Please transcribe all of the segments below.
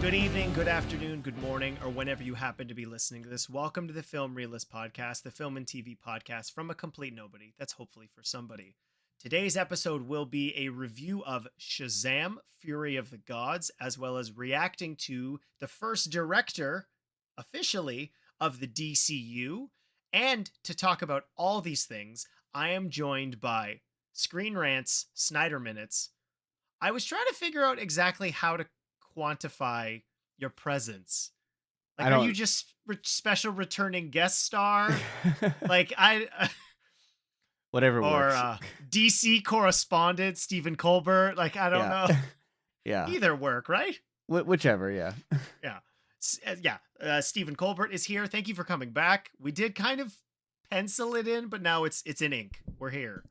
Good evening, good afternoon, good morning, or whenever you happen to be listening to this. Welcome to the Film Realist Podcast, the film and TV podcast from a complete nobody. That's hopefully for somebody. Today's episode will be a review of Shazam, Fury of the Gods, as well as reacting to the first director, officially, of the DCEU. And to talk about all these things, I am joined by Screenrant's Snyder Minutes. I was trying to figure out exactly how to quantify your presence. Like, I are you don't. just special returning guest star? Like, Whatever or works. DC correspondent Stephen Colbert? Like, I don't Yeah. know. Yeah. Either work, right? Whichever. Yeah. Yeah. Stephen Colbert is here. Thank you for coming back. We did kind of pencil it in, but now it's in ink. We're here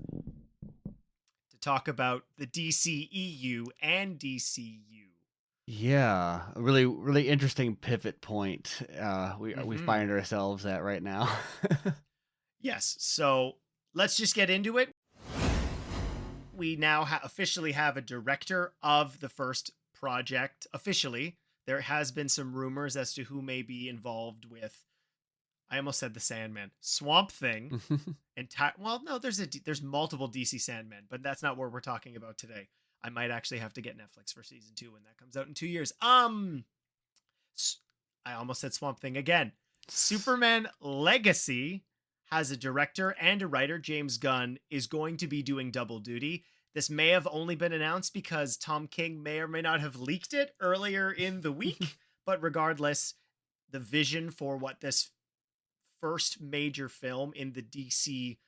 to talk about the DCEU and DCU. Yeah. A really interesting pivot point. We find ourselves at right now. Yes. So let's just get into it. We now officially have a director of the first project. Officially, there has been some rumors as to who may be involved with. I almost said the Sandman, Swamp Thing, and well, no, there's multiple DC Sandmen, but that's not what we're talking about today. I might actually have to get Netflix for season 2 when that comes out in 2 years. I almost said Swamp Thing again. Superman Legacy has a director and a writer. James Gunn is going to be doing double duty. This may have only been announced because Tom King may or may not have leaked it earlier in the week. But regardless, the vision for what this first major film in the DC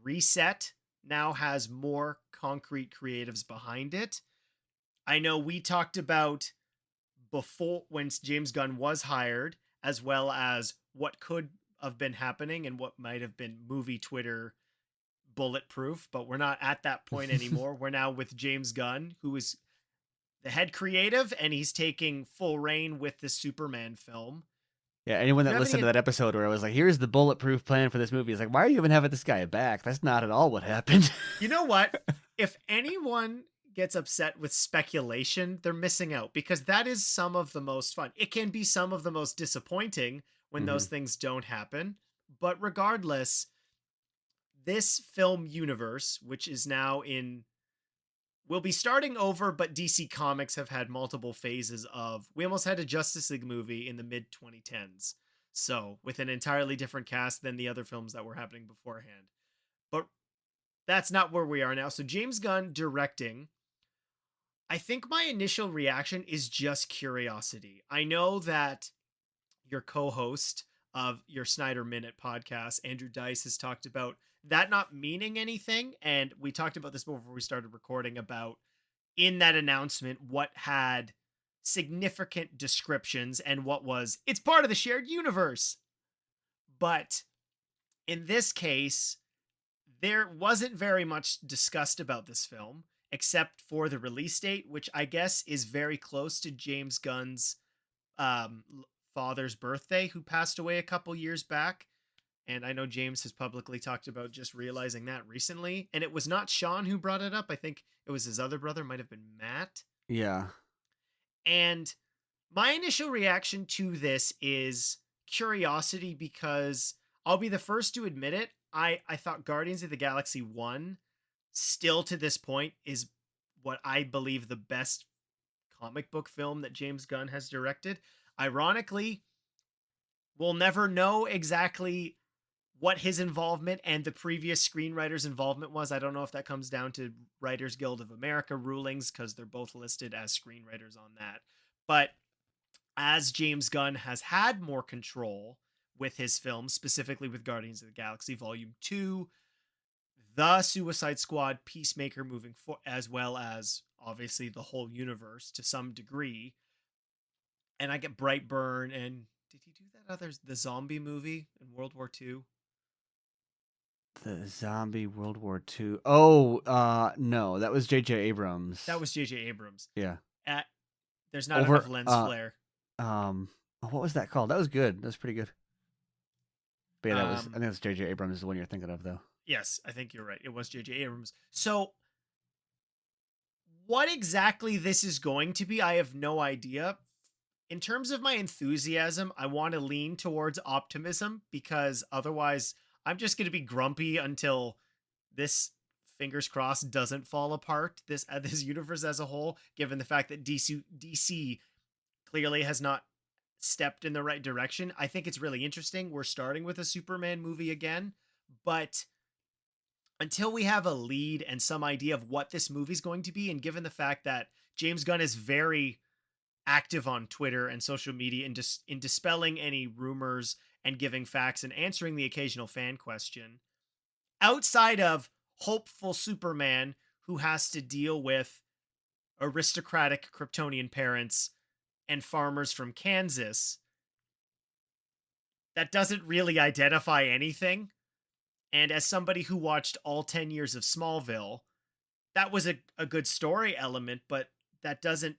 reset now has more concrete creatives behind it. I know we talked about before when James Gunn was hired, as well as what could have been happening and what might have been movie Twitter bulletproof, but we're not at that point anymore. We're now with James Gunn, who is the head creative, and he's taking full reign with the Superman film. Yeah, anyone that listened to that episode where I was like, here's the bulletproof plan for this movie, is like, why are you even having this guy back? That's not at all what happened. You know what? If anyone gets upset with speculation, they're missing out, because that is some of the most fun. It can be some of the most disappointing when those things don't happen. But regardless, this film universe, which is now will be starting over, but DC Comics have had multiple phases of. We almost had a Justice League movie in the mid 2010s. So, with an entirely different cast than the other films that were happening beforehand. But that's not where we are now. So, James Gunn directing. I think my initial reaction is just curiosity. I know that your co-host of your Snyder Minute podcast, Andrew Dice, has talked about that not meaning anything. And we talked about this before we started recording about in that announcement what had significant descriptions and what was it's part of the shared universe. But in this case, there wasn't very much discussed about this film except for the release date, which I guess is very close to James Gunn's father's birthday, who passed away a couple years back. And I know James has publicly talked about just realizing that recently. And it was not Sean who brought it up. I think it was his other brother, might have been Matt. Yeah. And my initial reaction to this is curiosity, because I'll be the first to admit it. I thought Guardians of the Galaxy 1 still to this point is what I believe the best comic book film that James Gunn has directed. Ironically, we'll never know exactly what his involvement and the previous screenwriter's involvement was. I don't know if that comes down to Writers Guild of America rulings, because they're both listed as screenwriters on that. But as James Gunn has had more control with his films, specifically with Guardians of the Galaxy Volume 2, The Suicide Squad, Peacemaker moving forward, as well as obviously the whole universe to some degree. And I get Brightburn, and did he do that the zombie movie in World War II? The zombie World War II. Oh, no, that was J.J. Abrams. That was J.J. Abrams. Yeah. There's not enough lens flare. What was that called? That was good. That was pretty good. But yeah, I think that's J.J. Abrams is the one you're thinking of, though. Yes, I think you're right. It was J.J. Abrams. So, what exactly this is going to be, I have no idea. in terms of my enthusiasm, I want to lean towards optimism because otherwise I'm just going to be grumpy until this, fingers crossed, doesn't fall apart, this universe as a whole, given the fact that DC clearly has not stepped in the right direction. I think it's really interesting. We're starting with a Superman movie again, but until we have a lead and some idea of what this movie's going to be, and given the fact that James Gunn is very active on Twitter and social media in dispelling any rumors and giving facts and answering the occasional fan question, outside of hopeful Superman who has to deal with aristocratic Kryptonian parents and farmers from Kansas, that doesn't really identify anything. And as somebody who watched all 10 years of Smallville, that was a good story element, but that doesn't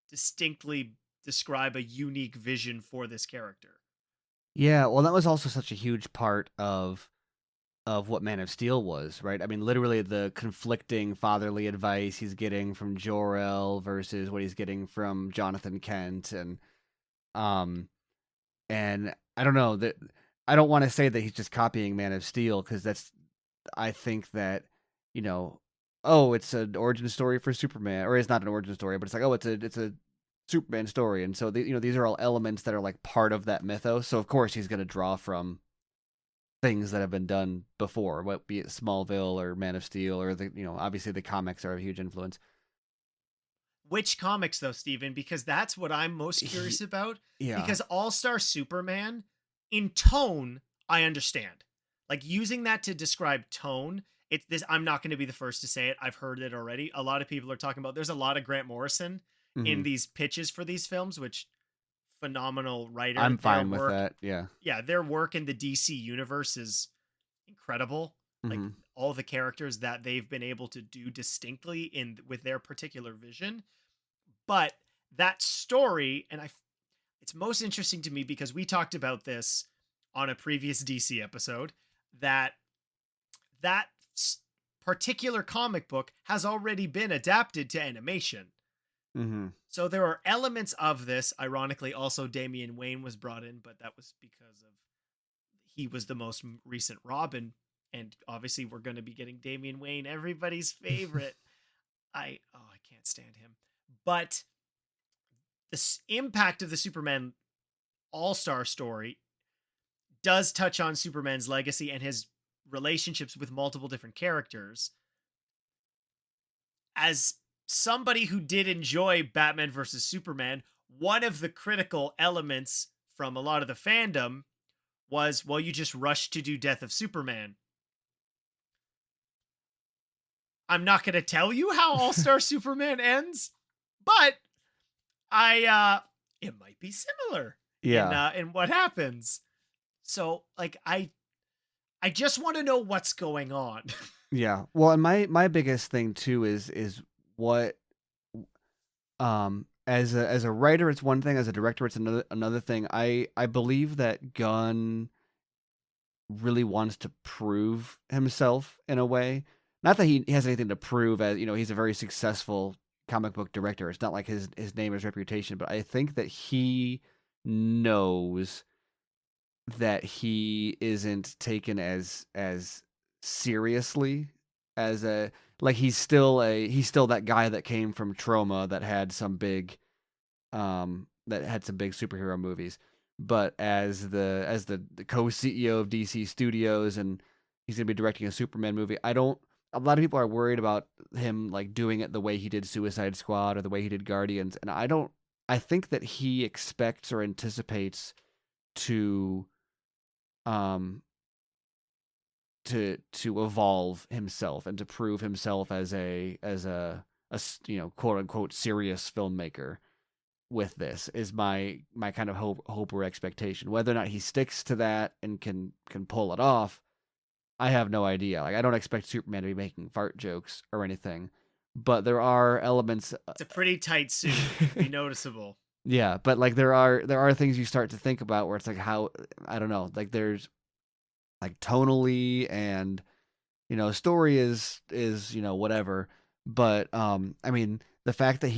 distinctly describe a unique vision for this character. Yeah, well, that was also such a huge part of what Man of Steel was, right? I mean, literally the conflicting fatherly advice he's getting from Jor-El versus what he's getting from Jonathan Kent, um, and I don't know that I don't want to say that he's just copying Man of Steel because I think that you know, oh, it's an origin story for Superman, or it's not an origin story, but it's like, oh, it's a Superman story, and so these are all elements that are like part of that mythos. So of course he's going to draw from things that have been done before, what be it Smallville or Man of Steel or obviously the comics are a huge influence. Which comics though, Steven? Because that's what I'm most curious about. Yeah. Because All-Star Superman, in tone, I understand. Like using that to describe tone, it's this. I'm not going to be the first to say it. I've heard it already. A lot of people are talking about. There's a lot of Grant Morrison Mm-hmm. in these pitches for these films, which phenomenal writer. I'm Their fine with work, that. Yeah. yeah, their work in the DC universe is incredible. Like Mm-hmm. all the characters that they've been able to do distinctly in with their particular vision. But that story, and it's most interesting to me because we talked about this on a previous DC episode, that that particular comic book has already been adapted to animation. Mm-hmm. So there are elements of this. Ironically, also Damian Wayne was brought in, but that was because of he was the most recent Robin, and obviously we're going to be getting Damian Wayne, everybody's favorite. I can't stand him. But the impact of the Superman All-Star story does touch on Superman's legacy and his relationships with multiple different characters. As somebody who did enjoy Batman versus Superman, one of the critical elements from a lot of the fandom was, well, you just rushed to do Death of Superman. I'm not going to tell you how All-Star Superman ends, but it might be similar Yeah. in what happens. So like I just want to know what's going on. Yeah. Well, and my biggest thing too is what as a writer it's one thing, as a director it's another thing. I believe that Gunn really wants to prove himself in a way. Not that he has anything to prove, as he's a very successful comic book director. It's not like his name is reputation, but I think that he knows that he isn't taken as seriously as a like he's still that guy that came from trauma that had some big superhero movies, but as the co-CEO of DC Studios, and he's going to be directing a Superman movie. A lot of people are worried about him like doing it the way he did Suicide Squad or the way he did Guardians, and I think that he expects or anticipates to um to evolve himself and to prove himself as a quote unquote serious filmmaker. With this is my kind of hope or expectation. Whether or not he sticks to that and can pull it off, I have no idea. Like, I don't expect Superman to be making fart jokes or anything, but there are elements. It's a pretty tight suit, be noticeable. Yeah, but like there are things you start to think about where it's like, how, I don't know, like there's like tonally and story is whatever, but I mean the fact that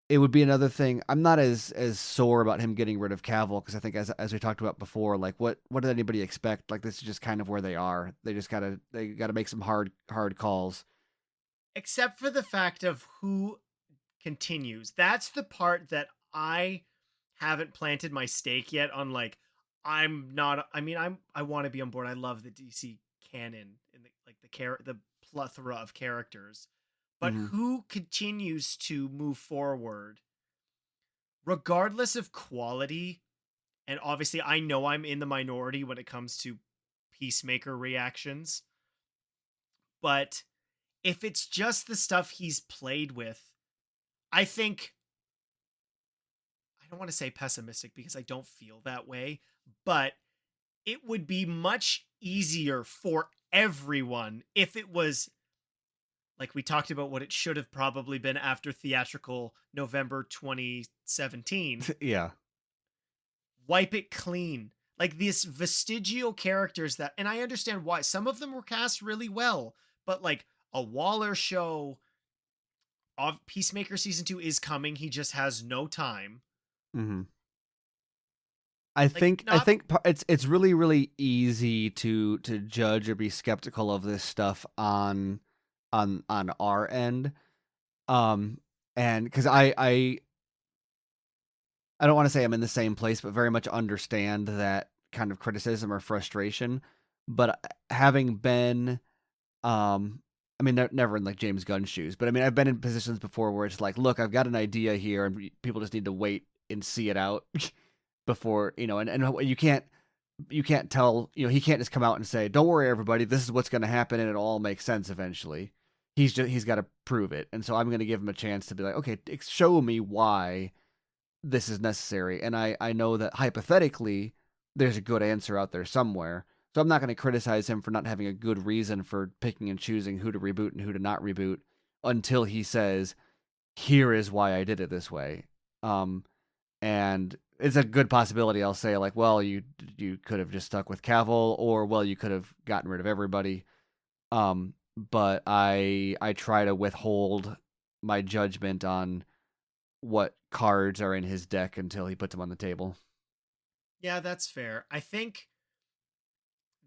it would be another thing. I'm not as sore about him getting rid of Cavill because I think as we talked about before, like what did anybody expect? Like this is just kind of where they are. They gotta make some hard calls. Except for the fact of who continues. That's the part that I haven't planted my stake yet on. Like, I'm not, I mean, I want to be on board. I love the DC canon and the plethora of characters. But Hmm. who continues to move forward regardless of quality? And obviously I know I'm in the minority when it comes to Peacemaker reactions, but if it's just the stuff he's played with, I think, I don't want to say pessimistic because I don't feel that way, but it would be much easier for everyone if it was like we talked about what it should have probably been after theatrical November 2017. Yeah. Wipe it clean. Like these vestigial characters that, and I understand why some of them were cast really well, but like a Waller show of Peacemaker season 2 is coming. He just has no time. Hmm. Like, I not, think it's really easy to judge or be skeptical of this stuff on our end. Um, and because I don't want to say I'm in the same place, but very much understand that kind of criticism or frustration. But having been, I mean, never in like James Gunn's shoes, but I mean, I've been in positions before where it's like, look, I've got an idea here, and people just need to wait and see it out before, and you can't tell, he can't just come out and say, don't worry, everybody, this is what's going to happen, and it'll all make sense eventually. He's got to prove it, and so I'm going to give him a chance to be like, okay, show me why this is necessary. And I know that hypothetically, there's a good answer out there somewhere. So I'm not going to criticize him for not having a good reason for picking and choosing who to reboot and who to not reboot until he says, here is why I did it this way. Um, and it's a good possibility I'll say, like, well, you could have just stuck with Cavill, or well, you could have gotten rid of everybody. But I try to withhold my judgment on what cards are in his deck until he puts them on the table. yeah, that's fair. I think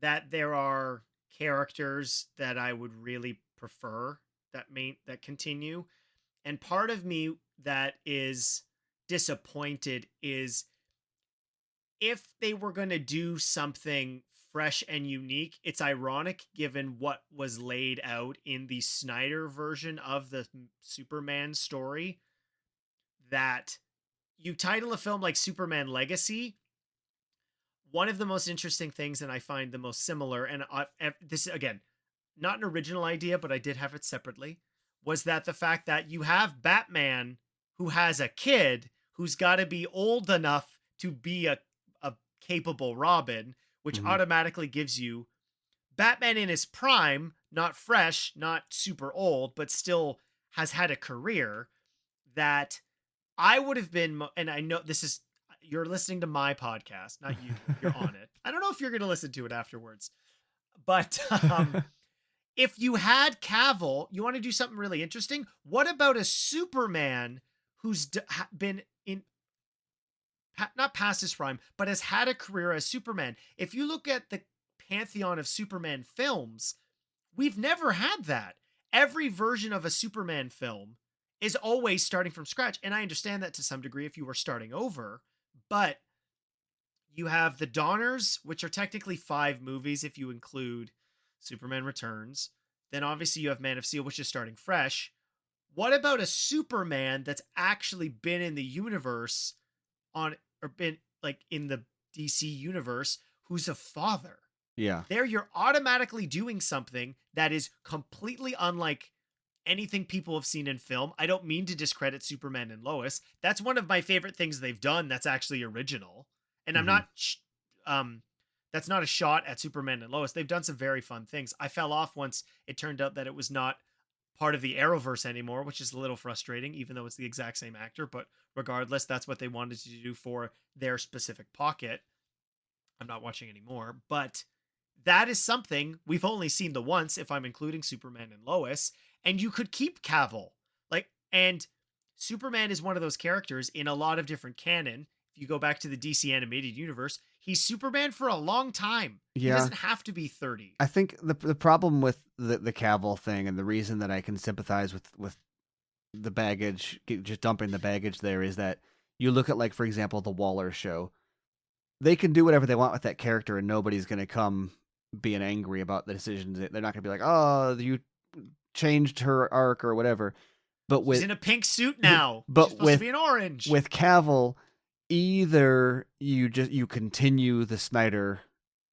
that there are characters that I would really prefer that continue. And part of me that is disappointed is if they were going to do something fresh and unique, it's ironic given what was laid out in the Snyder version of the Superman story that you title a film like Superman Legacy. One of the most interesting things, and I find the most similar, and this is again not an original idea, but I did have it separately, was that the fact that you have Batman who has a kid who's got to be old enough to be a capable Robin, which Mm-hmm. automatically gives you Batman in his prime, not fresh, not super old, but still has had a career that I would have been, and I know this is, you're listening to my podcast, not you. You're on it. I don't know if you're going to listen to it afterwards, but if you had Cavill, you want to do something really interesting. What about a Superman who's been in not past his prime, but has had a career as Superman? If you look at the pantheon of Superman films, we've never had that. Every version of a Superman film is always starting from scratch. And I understand that to some degree if you were starting over, but you have the Donners, which are technically 5 movies if you include Superman Returns. Then obviously you have Man of Steel, which is starting fresh. What about a Superman that's actually been in the universe on, or been like in the DC universe, who's a father? Yeah. There you're automatically doing something that is completely unlike anything people have seen in film. I don't mean to discredit Superman and Lois. That's one of my favorite things they've done that's actually original. And I'm Mm-hmm. not that's not a shot at Superman and Lois. They've done some very fun things. I fell off once it turned out that it was not part of the Arrowverse anymore, which is a little frustrating even though it's the exact same actor, but regardless, that's what they wanted to do for their specific pocket. I'm not watching anymore, but that is something we've only seen the once if I'm including Superman and Lois, and you could keep Cavill. Like, and Superman is one of those characters in a lot of different canon. If you go back to the DC animated universe, he's Superman for a long time. He Yeah. doesn't have to be 30. I think the problem with the Cavill thing, and the reason that I can sympathize with the baggage, just dumping the baggage there, is that you look at, like, for example, the Waller show. They can do whatever they want with that character, and nobody's going to come being angry about the decisions. They're not going to be like, "Oh, you changed her arc or whatever." But She's in a pink suit now. She's supposed to be an orange. With Cavill, either you continue the Snyder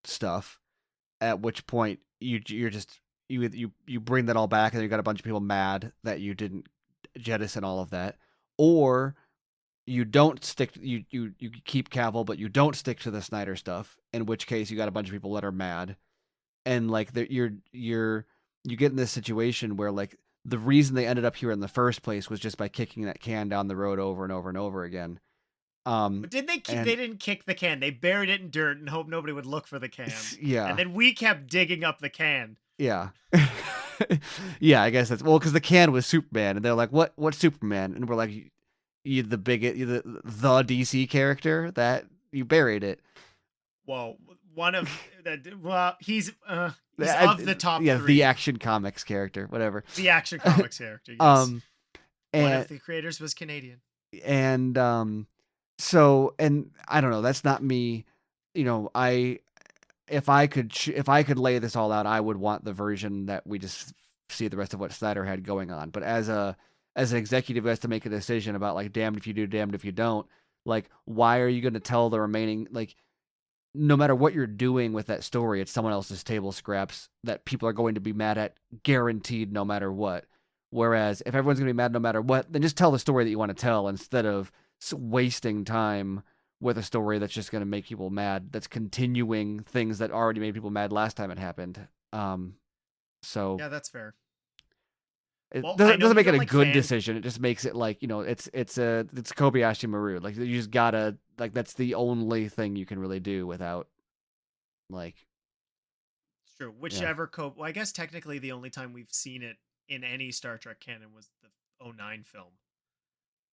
stuff, at which point you're just you bring that all back, and you got a bunch of people mad that you didn't jettison all of that, or you don't stick. You keep Cavill, but you don't stick to the Snyder stuff. In which case, you got a bunch of people that are mad, and like you get in this situation where, like, the reason they ended up here in the first place was just by kicking that can down the road over and over and over again. But did they didn't kick the can. They buried it in dirt and hoped nobody would look for the can. Yeah. And then we kept digging up the can. Yeah. Yeah, I guess that's, well, because the can was Superman, and they're like, what's Superman? And we're like, you the DC character that you buried it. Whoa. One of that. Well, he's of the top three. The Action Comics character, whatever. The Action Comics character. Yes. And one of the creators was Canadian. And so, and I don't know. That's not me. You know, if I could lay this all out, I would want the version that we just see the rest of what Snyder had going on. But as an executive who has to make a decision about, like, damned if you do, damned if you don't. Like, why are you going to tell the remaining, like, no matter what you're doing with that story, it's someone else's table scraps that people are going to be mad at, guaranteed, no matter what. Whereas if everyone's going to be mad no matter what, then just tell the story that you want to tell, instead of wasting time with a story that's just going to make people mad, that's continuing things that already made people mad last time it happened. So yeah, that's fair. It doesn't make it a good decision. It just makes it like, you know, it's Kobayashi Maru. Like, you just gotta, like, that's the only thing you can really do without, like. It's true. Whichever well, I guess technically the only time we've seen it in any Star Trek canon was the 2009 film,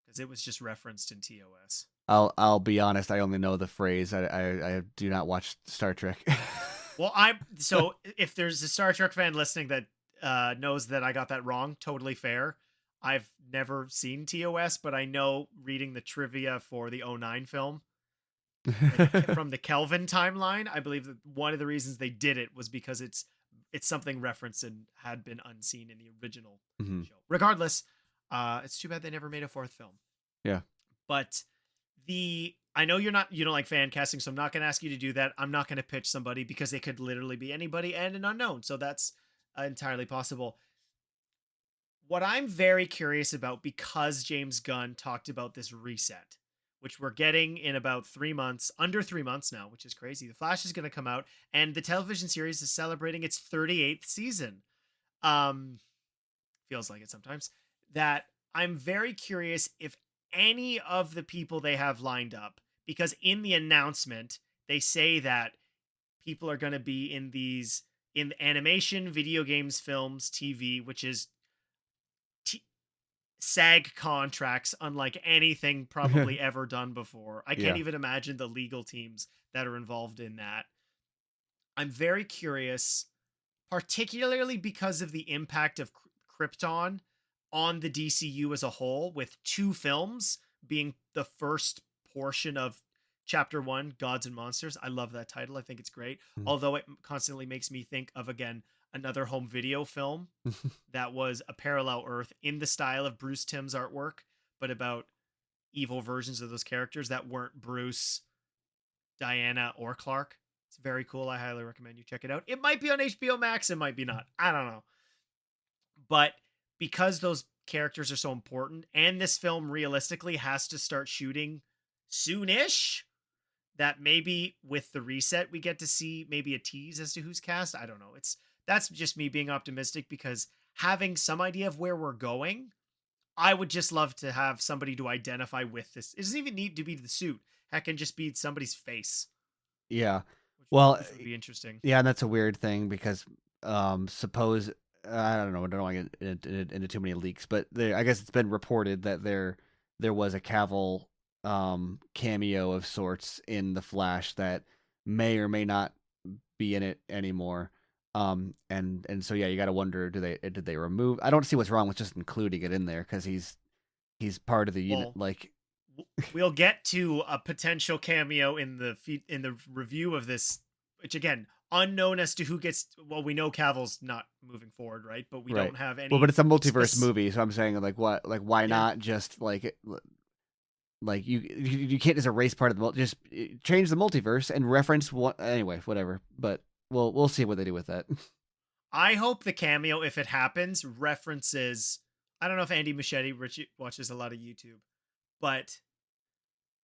because it was just referenced in TOS. I'll be honest. I only know the phrase. I do not watch Star Trek. Well, so if there's a Star Trek fan listening that knows that I got that wrong, totally fair. I've never seen TOS, but I know, reading the trivia for the 2009 film, from the Kelvin timeline, I believe that one of the reasons they did it was because it's something referenced and had been unseen in the original show. Regardless, it's too bad they never made a fourth film. Yeah. But I know you don't like fan casting, so I'm not going to ask you to do that. I'm not going to pitch somebody, because it could literally be anybody and an unknown. So that's entirely possible. What I'm very curious about, because James Gunn talked about this reset, which we're getting in about 3 months, under 3 months now, which is crazy. The Flash is going to come out, and the television series is celebrating its 38th season. Feels like it sometimes. That I'm very curious if any of the people they have lined up, because in the announcement, they say that people are going to be in animation, video games, films, TV, which is SAG contracts unlike anything probably ever done before. I can't even imagine the legal teams that are involved in that. I'm very curious, particularly because of the impact of Krypton on the DCU as a whole, with 2 films being the first portion of Chapter 1, Gods and Monsters. I love that title. I think it's great. Although it constantly makes me think of, again, another home video film that was a parallel Earth in the style of Bruce Timm's artwork, but about evil versions of those characters that weren't Bruce, Diana, or Clark. It's very cool. I highly recommend you check it out. It might be on HBO Max. It might be not. I don't know. But because those characters are so important, and this film realistically has to start shooting soonish, that maybe with the reset we get to see maybe a tease as to who's cast. I don't know. That's just me being optimistic, because having some idea of where we're going, I would just love to have somebody to identify with this. It doesn't even need to be the suit. Heck, can just be somebody's face. Yeah. Which would be interesting. Yeah, and that's a weird thing, because suppose, I don't know, I don't want to get into too many leaks, but I guess it's been reported that they're there was a Cavill cameo of sorts in the Flash that may or may not be in it anymore. And so yeah, you got to wonder, did they remove? I don't see what's wrong with just including it in there because he's part of the unit. Well, Like, we'll get to a potential cameo in the review of this, which again, unknown as to who gets. Well, we know Cavill's not moving forward, right? But we right. don't have Well, but any it's a multiverse movie, so I'm saying like what, like why Yeah, not just like you can't just erase part of the just change the multiverse and reference what anyway, whatever. But we'll see what they do with that. I hope the cameo, if it happens, references. I don't know if Andy Machete watches a lot of YouTube, but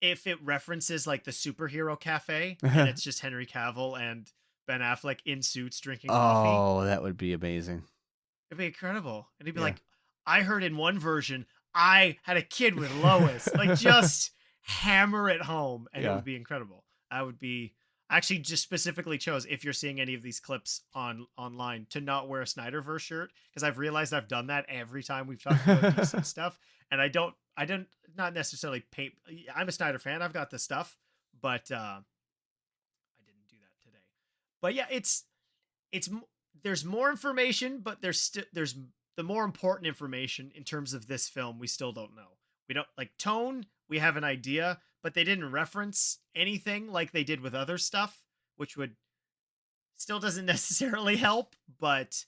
if it references like the superhero cafe and it's just Henry Cavill and Ben Affleck in suits drinking coffee, Oh, that would be amazing. it'd be incredible. And he'd be Yeah. like, I heard in one version, I had a kid with Lois. Like, just hammer it home, and it Yeah. would be incredible. I would be. I actually just specifically chose, if you're seeing any of these clips online, to not wear a Snyderverse shirt, because I've realized I've done that every time we've talked about DC stuff, and I don't not necessarily paint. I'm a Snyder fan. I've got the stuff, but I didn't do that today. But yeah, it's there's more information, but there's the more important information in terms of this film we still don't know. We don't like tone, we have an idea, but they didn't reference anything like they did with other stuff, which would still doesn't necessarily help, but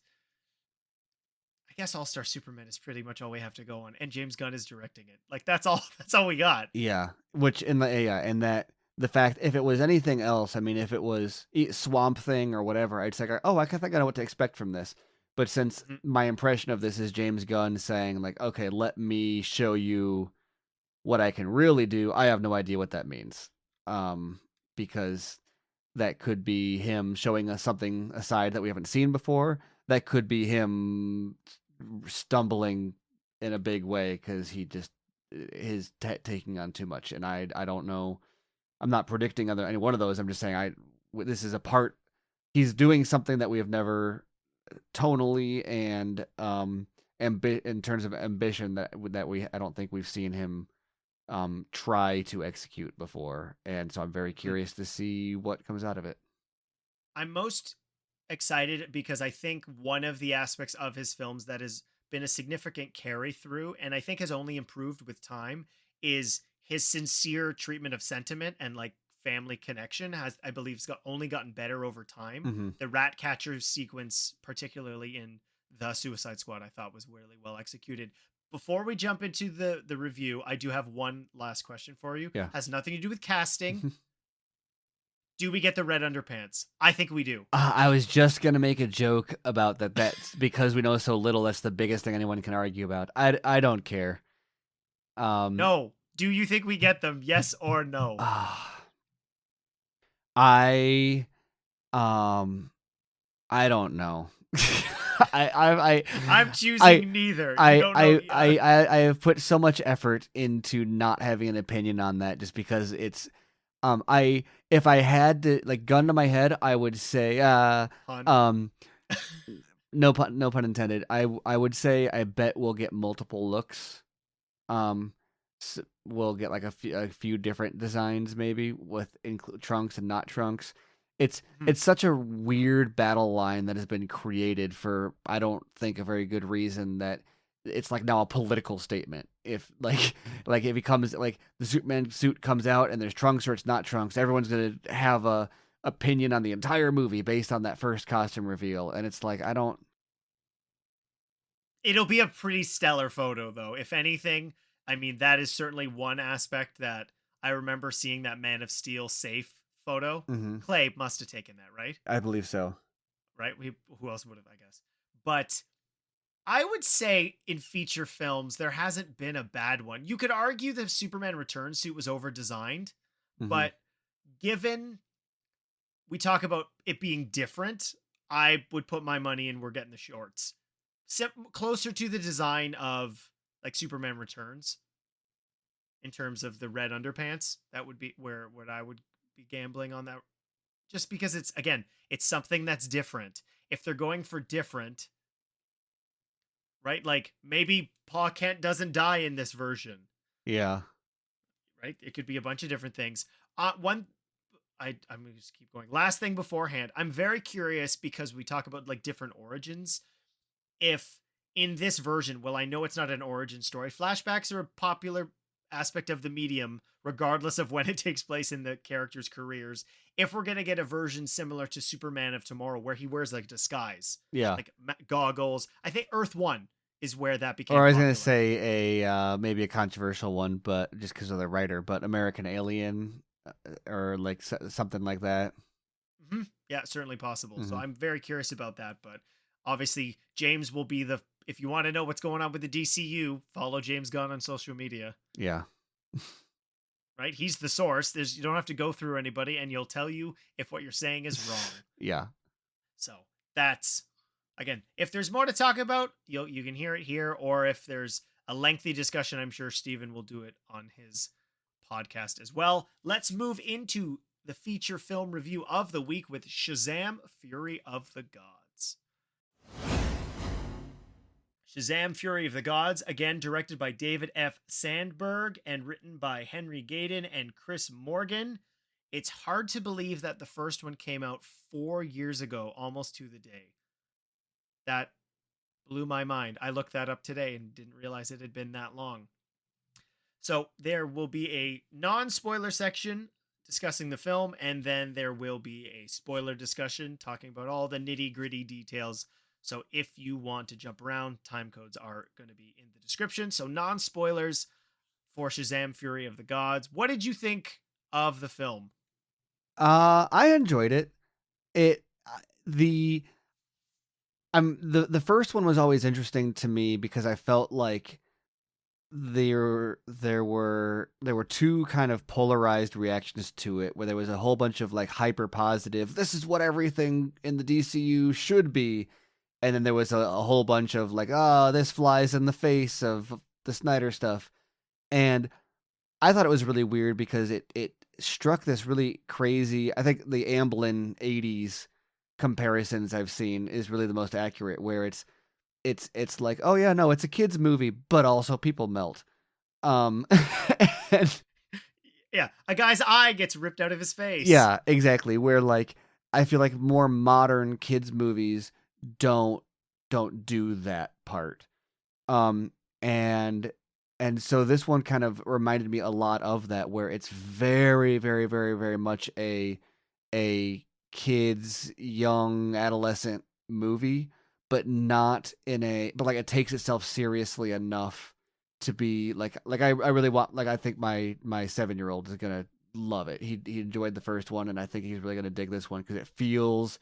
I guess All-Star Superman is pretty much all we have to go on, and James Gunn is directing it. Like, that's all we got. Yeah, which in the and that the fact, if it was anything else, I mean, if it was Swamp Thing or whatever, I'd say, oh, I think I know what to expect from this. But since my impression of this is James Gunn saying like, okay, let me show you what I can really do, I have no idea what that means. Because that could be him showing us something aside that we haven't seen before. That could be him stumbling in a big way because he just is taking on too much, and I don't know. I'm not predicting any one of those. I'm just saying this is a part. He's doing something that we have never tonally and in terms of ambition that we I don't think we've seen him try to execute before, and so I'm very curious to see what comes out of it. I'm most excited because I think one of the aspects of his films that has been a significant carry through, and I think has only improved with time, is his sincere treatment of sentiment and like family connection. Has, I believe, only gotten better over time. Mm-hmm. The rat catcher sequence, particularly in the Suicide Squad, I thought was really well executed. Before we jump into the review, I do have one last question for you. Yeah. Has nothing to do with casting. Do we get the red underpants? I think we do. I was just gonna make a joke about that. That's because we know so little. That's the biggest thing anyone can argue about. I don't care. No. Do you think we get them? Yes or no? I don't know. I'm choosing neither. I have put so much effort into not having an opinion on that just because it's if I had to like gun to my head, I would say no pun intended. I would say I bet we'll get multiple looks. So we'll get like a few different designs maybe with trunks and not trunks. It's such a weird battle line that has been created for I don't think a very good reason, that it's like now a political statement. If like it becomes like the Superman suit comes out and there's trunks or it's not trunks, everyone's gonna have a opinion on the entire movie based on that first costume reveal, and it's like I don't. It'll be a pretty stellar photo though. If anything, I mean, that is certainly one aspect that I remember seeing, that Man of Steel safe photo. Mm-hmm. Clay must have taken that, right? I believe so. Right? Who else would have, I guess. But I would say in feature films, there hasn't been a bad one. You could argue the Superman Returns suit was over-designed, but given we talk about it being different, I would put my money in we're getting the shorts. Closer to the design of like Superman Returns in terms of the red underpants. That would be where I would be gambling on that, just because it's something that's different. If they're going for different, right? Like maybe Pa Kent doesn't die in this version. Yeah. right? It could be a bunch of different things. I'm gonna just keep going. Last thing beforehand, I'm very curious because we talk about like different origins. If in this version, well, I know it's not an origin story. Flashbacks are a popular aspect of the medium, regardless of when it takes place in the characters' careers. If we're gonna get a version similar to Superman of Tomorrow, where he wears like disguise, Yeah. like goggles, I think Earth One is where that Or became I was gonna popular. say a maybe a controversial one, but just because of the writer, but American Alien, or like something like that. Yeah, certainly possible. So Hmm. I'm very curious about that. But obviously, James will be the. If you want to know what's going on with the DCU, follow James Gunn on social media. Yeah. Right, he's the source. You don't have to go through anybody, and he'll tell you if what you're saying is wrong. Yeah. So that's again. If there's more to talk about, you can hear it here, or if there's a lengthy discussion, I'm sure Steven will do it on his podcast as well. Let's move into the feature film review of the week with Shazam: Fury of the Gods. Shazam: Fury of the Gods, again directed by David F. Sandberg and written by Henry Gayden and Chris Morgan. It's hard to believe that the first one came out 4 years ago, almost to the day. That blew my mind. I looked that up today and didn't realize it had been that long. So there will be a non-spoiler section discussing the film, and then there will be a spoiler discussion talking about all the nitty-gritty details. So if you want to jump around, time codes are going to be in the description. So non-spoilers for Shazam: Fury of the Gods. What did you think of the film? I enjoyed it. It the the first one was always interesting to me because I felt like there were two kind of polarized reactions to it, where there was a whole bunch of like hyper positive, this is what everything in the DCU should be, and then there was a whole bunch of like, oh, this flies in the face of the Snyder stuff. And I thought it was really weird because it struck this really crazy. I think the Amblin '80s comparisons I've seen is really the most accurate, where it's like, oh yeah, no, it's a kids movie, but also people melt. Um, and Yeah, a guy's eye gets ripped out of his face. yeah, exactly. Where like I feel like more modern kids movies don't don't do that part. Um, and and so this one kind of reminded me a lot of that, where it's very, very, very, very much a kids, young adolescent movie, but not in a but like it takes itself seriously enough to be like I really want, like I think my 7 year old is gonna love it. He enjoyed the first one, and I think he's really gonna dig this one because it feels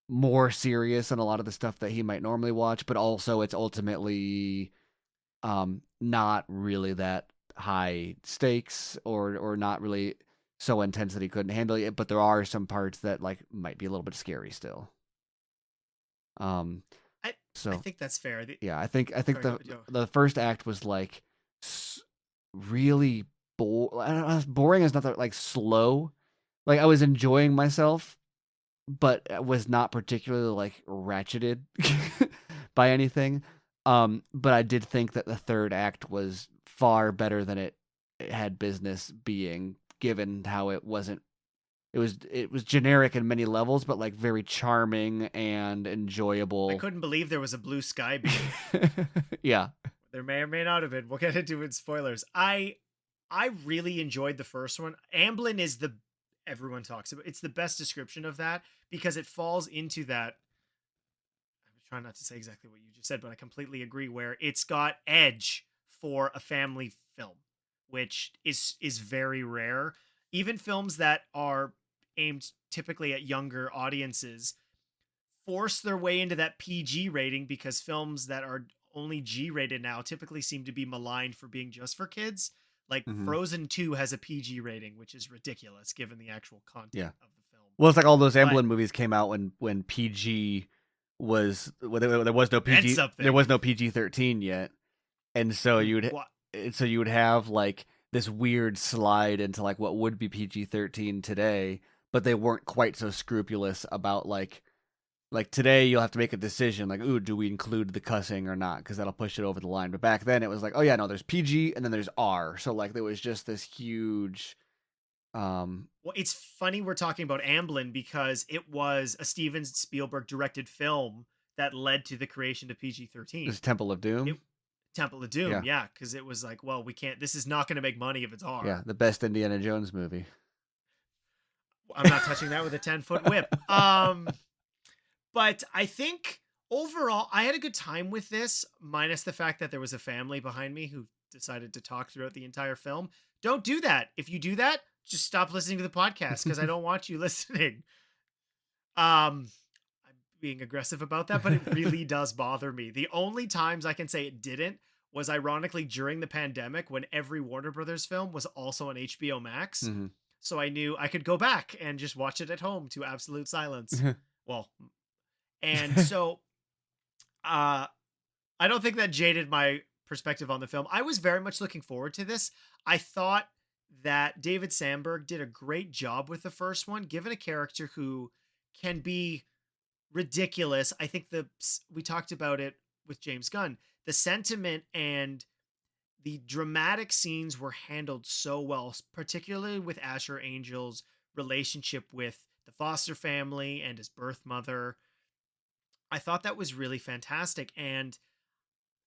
more serious than a lot of the stuff that he might normally watch, but also it's ultimately not really that high stakes, or not really so intense that he couldn't handle it, but there are some parts that like might be a little bit scary still. Um I I so think that's fair. yeah, I think Sorry, go, the Joe. the first act was like really I don't know, boring is not that, like slow. Like I was enjoying myself, but was not particularly like ratcheted by anything. But I did think that the third act was far better than it had business being, given how it was generic in many levels, but like very charming and I enjoyable. couldn't believe there was a blue sky beam. Yeah. There may or may not have been. We'll get into it in spoilers. I really enjoyed the first one. Amblin is the everyone talks about. It's the best description of that because it falls into that. I'm trying not to say exactly what you just said, but I completely agree. Where it's got edge for a family film, which is very rare. Even films that are aimed typically at younger audiences force their way into that PG rating because films that are only G rated now typically seem to be maligned for being just for kids. Like Hmm. Frozen 2 has a PG rating, which is ridiculous given the actual content Yeah. of the film. Well, it's like all those But Amblin movies came out when PG was there was no meant PG, there something. was no PG-13 yet, and so What? you would have like this weird slide into like what would be PG-13 today, but they weren't quite so scrupulous about like today you'll have to make a decision like, ooh, do we include the cussing or not, because that'll push it over the line. But back then it was like, oh yeah, no, there's PG and then there's R, so like there was just this huge Well, it's funny we're talking about Amblin because it was a Steven Spielberg directed film that led to the creation of PG-13. this Temple of It Doom. Temple of Doom, Yeah. yeah, because it was like, well, we can't. This is not going to make money if it's Yeah, R. the best Indiana Jones movie. I'm not touching that with a 10-foot whip. But I think overall, I had a good time with this, minus the fact that there was a family behind me who decided to talk throughout the entire film. Don't do that. If you do that, just stop listening to the podcast because I don't want you listening. I'm being aggressive about that, but it really does bother me. The only times I can say it didn't was ironically during the pandemic when every Warner Brothers film was also on HBO Max. Mhm. So I knew I could go back and just watch it at home to absolute silence. Well, and so I don't think that jaded my perspective on the film. I was very much looking forward to this. I thought that David Sandberg did a great job with the first one, given a character who can be ridiculous. I think we talked about it with James Gunn. The sentiment and the dramatic scenes were handled so well, particularly with Asher Angel's relationship with the foster family and his birth mother. I thought that was really fantastic. And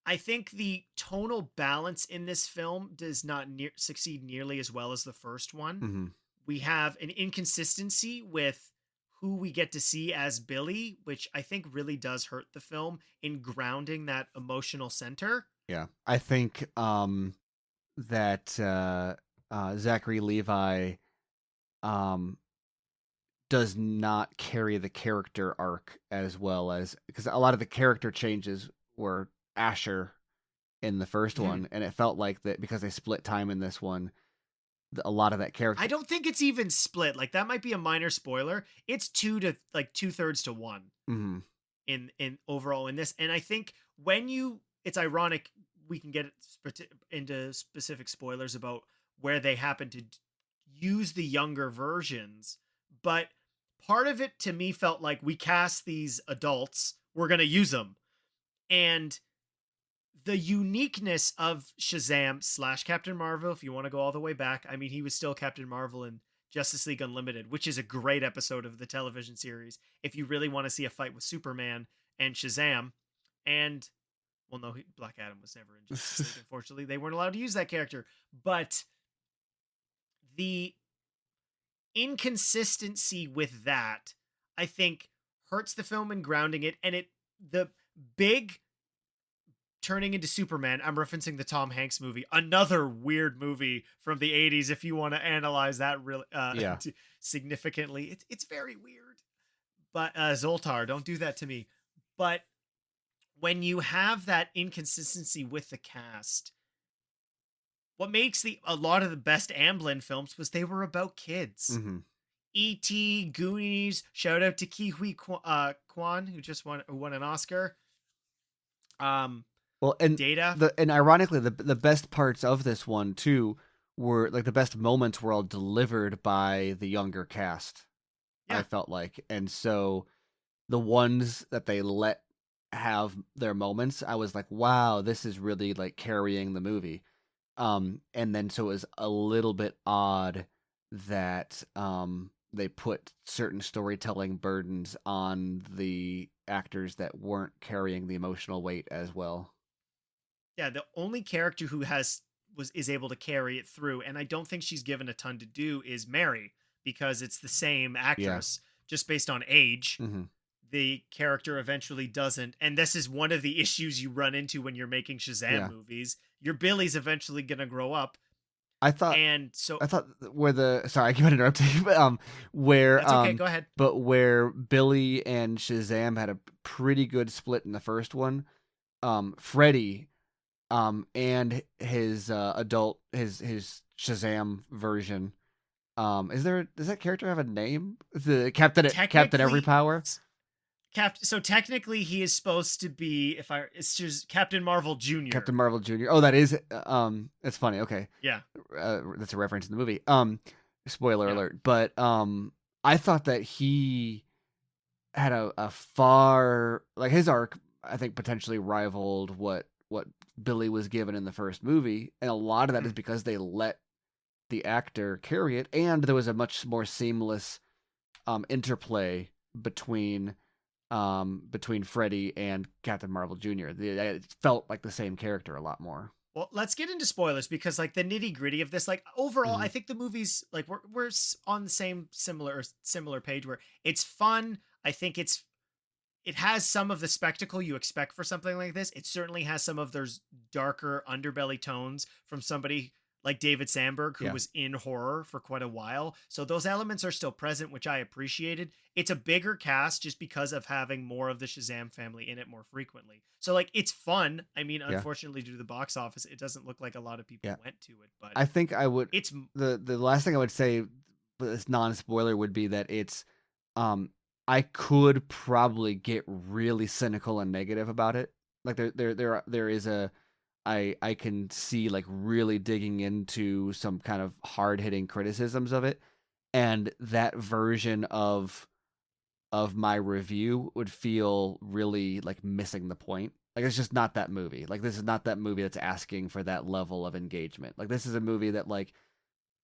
I think the tonal balance in this film does not succeed nearly as well as the first one. Mhm. We have an inconsistency with who we get to see as Billy, which I think really does hurt the film in grounding that emotional center. Yeah, I think that Zachary Levi um does not carry the character arc as well as, because a lot of the character changes were Asher in the first Mhm. one, and it felt like that because they split time in this one, a lot of that character. I don't think it's even split. Like that might be a minor spoiler. It's 2/3 to 1 Mhm. in overall in this. And I think it's ironic we can get into specific spoilers about where they happen to use the younger versions, but part of it to me felt like we cast these adults, we're going to use them. And the uniqueness of Shazam / Captain Marvel, if you want to go all the way back, I mean, he was still Captain Marvel in Justice League Unlimited, which is a great episode of the television series. If you really want to see a fight with Superman and Shazam, and well, no, Black Adam was never in Justice League. Unfortunately, they weren't allowed to use that character. But the inconsistency with that, I think, hurts the film and grounding it. And the big turning into Superman, I'm referencing the Tom Hanks movie, another weird movie from the 80s. If you want to analyze that really Yeah. significantly, it's very weird. But Zoltar, don't do that to me. But when you have that inconsistency with the cast, what makes a lot of the best Amblin films was they were about kids. Mhm. E.T., Goonies, shout out to Ke Huy Quan, who just won an Oscar. Well, and Data. and ironically, the best parts of this one too were like the best moments were all delivered by the younger cast. Yeah. I felt like, and so the ones that they let have their moments, I was like, wow, this is really like carrying the movie. And then so it was a little bit odd that they put certain storytelling burdens on the actors that weren't carrying the emotional weight as well. Yeah, the only character who is able to carry it through, and I don't think she's given a ton to do, is Mary, because it's the same actress, just based on age. Mm-hmm. The character eventually doesn't, and this is one of the issues you run into when you're making Shazam movies. Your Billy's eventually gonna grow up. I thought where sorry, I keep interrupting you, but where that's okay, go ahead. But where Billy and Shazam had a pretty good split in the first one, Freddy, and his his Shazam version, does that character have a name? The Captain Every Power. So technically, he is supposed to be it's just Captain Marvel Jr. Captain Marvel Jr. Oh, that is that's funny. Okay, yeah, that's a reference in the movie. Spoiler alert. But I thought that he had a far, like, his arc, I think, potentially rivaled what Billy was given in the first movie, and a lot of that is Mhm. because they let the actor carry it, and there was a much more seamless interplay between Freddy and Captain Marvel Jr. It felt like the same character a lot more. Well, let's get into spoilers because like the nitty gritty of this, like overall, Mm-hmm. I think the movie's like on the same similar page where it's fun. I think it has some of the spectacle you expect for something like this. It certainly has some of those darker underbelly tones from somebody like David Sandberg, who Yeah, was in horror for quite a while. So those elements are still present, which I appreciated. It's a bigger cast just because of having more of the Shazam family in it more frequently. So like it's fun. I mean, yeah, unfortunately, due to the box office, it doesn't look like a lot of people yeah. went to it, but I think I would it's the last thing I would say, this non spoiler, would be that it's um I could probably get really cynical and negative about it. Like there is a I can see like really digging into some kind of hard hitting criticisms of it, and that version of my review would feel really like missing the point. Like it's just not that movie. Like this is not that movie that's asking for that level of engagement. Like this is a movie that like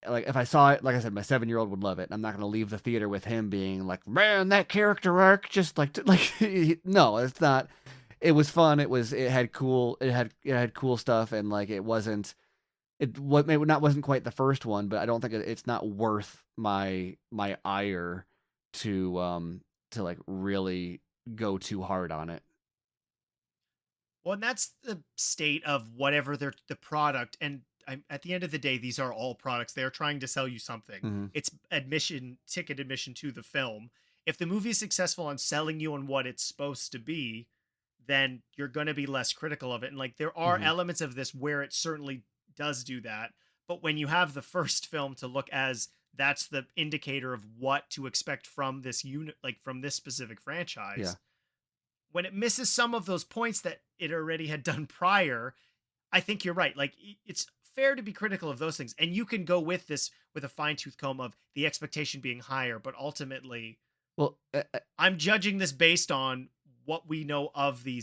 if I saw it, like I said, my 7-year-old would love it. I'm not gonna leave the theater with him being like, man, that character arc just like no, it's not. It was fun. It had cool stuff, and like it wasn't it what maybe not wasn't quite the first one, but I don't think it's not worth my ire to like really go too hard on it. well, and that's the state of whatever the product. And at the end of the day, these are all products. They are trying to sell you something. Hmm. It's ticket admission to the film. If the movie is successful on selling you on what it's supposed to be, then you're going to be less critical of it. And like there are Hmm. elements of this where it certainly does do that. But when you have the first film to look as that's the indicator of what to expect from this unit, like from this specific Yeah. franchise, when it misses some of those points that it already had done prior, I think you're right. Like it's fair to be critical of those things, and you can go with this with a fine tooth comb of the expectation being higher. But ultimately, Well, I'm judging this based on what we know of the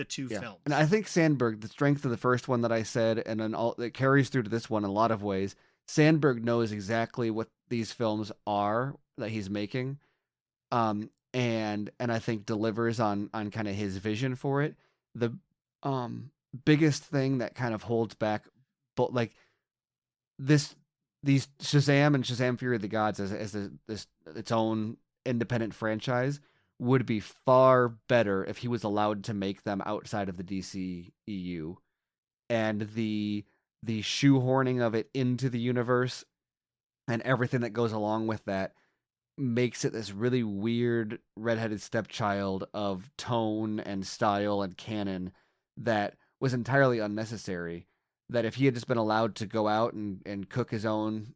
two yeah, and films. I think Sandberg, the strength of the first one that I said, and then all it carries through to this one in a lot of ways. Sandberg knows exactly what these films are that he's making, and I think delivers on kind of his vision for it. The um biggest thing that kind of holds back, but like this these Shazam and Shazam Fury of the Gods this its own independent franchise would be far better if he was allowed to make them outside of the DCEU, and the shoehorning of it into the universe and everything that goes along with that makes it this really weird redheaded stepchild of tone and style and canon that was entirely unnecessary. That if he had just been allowed to go out and cook his own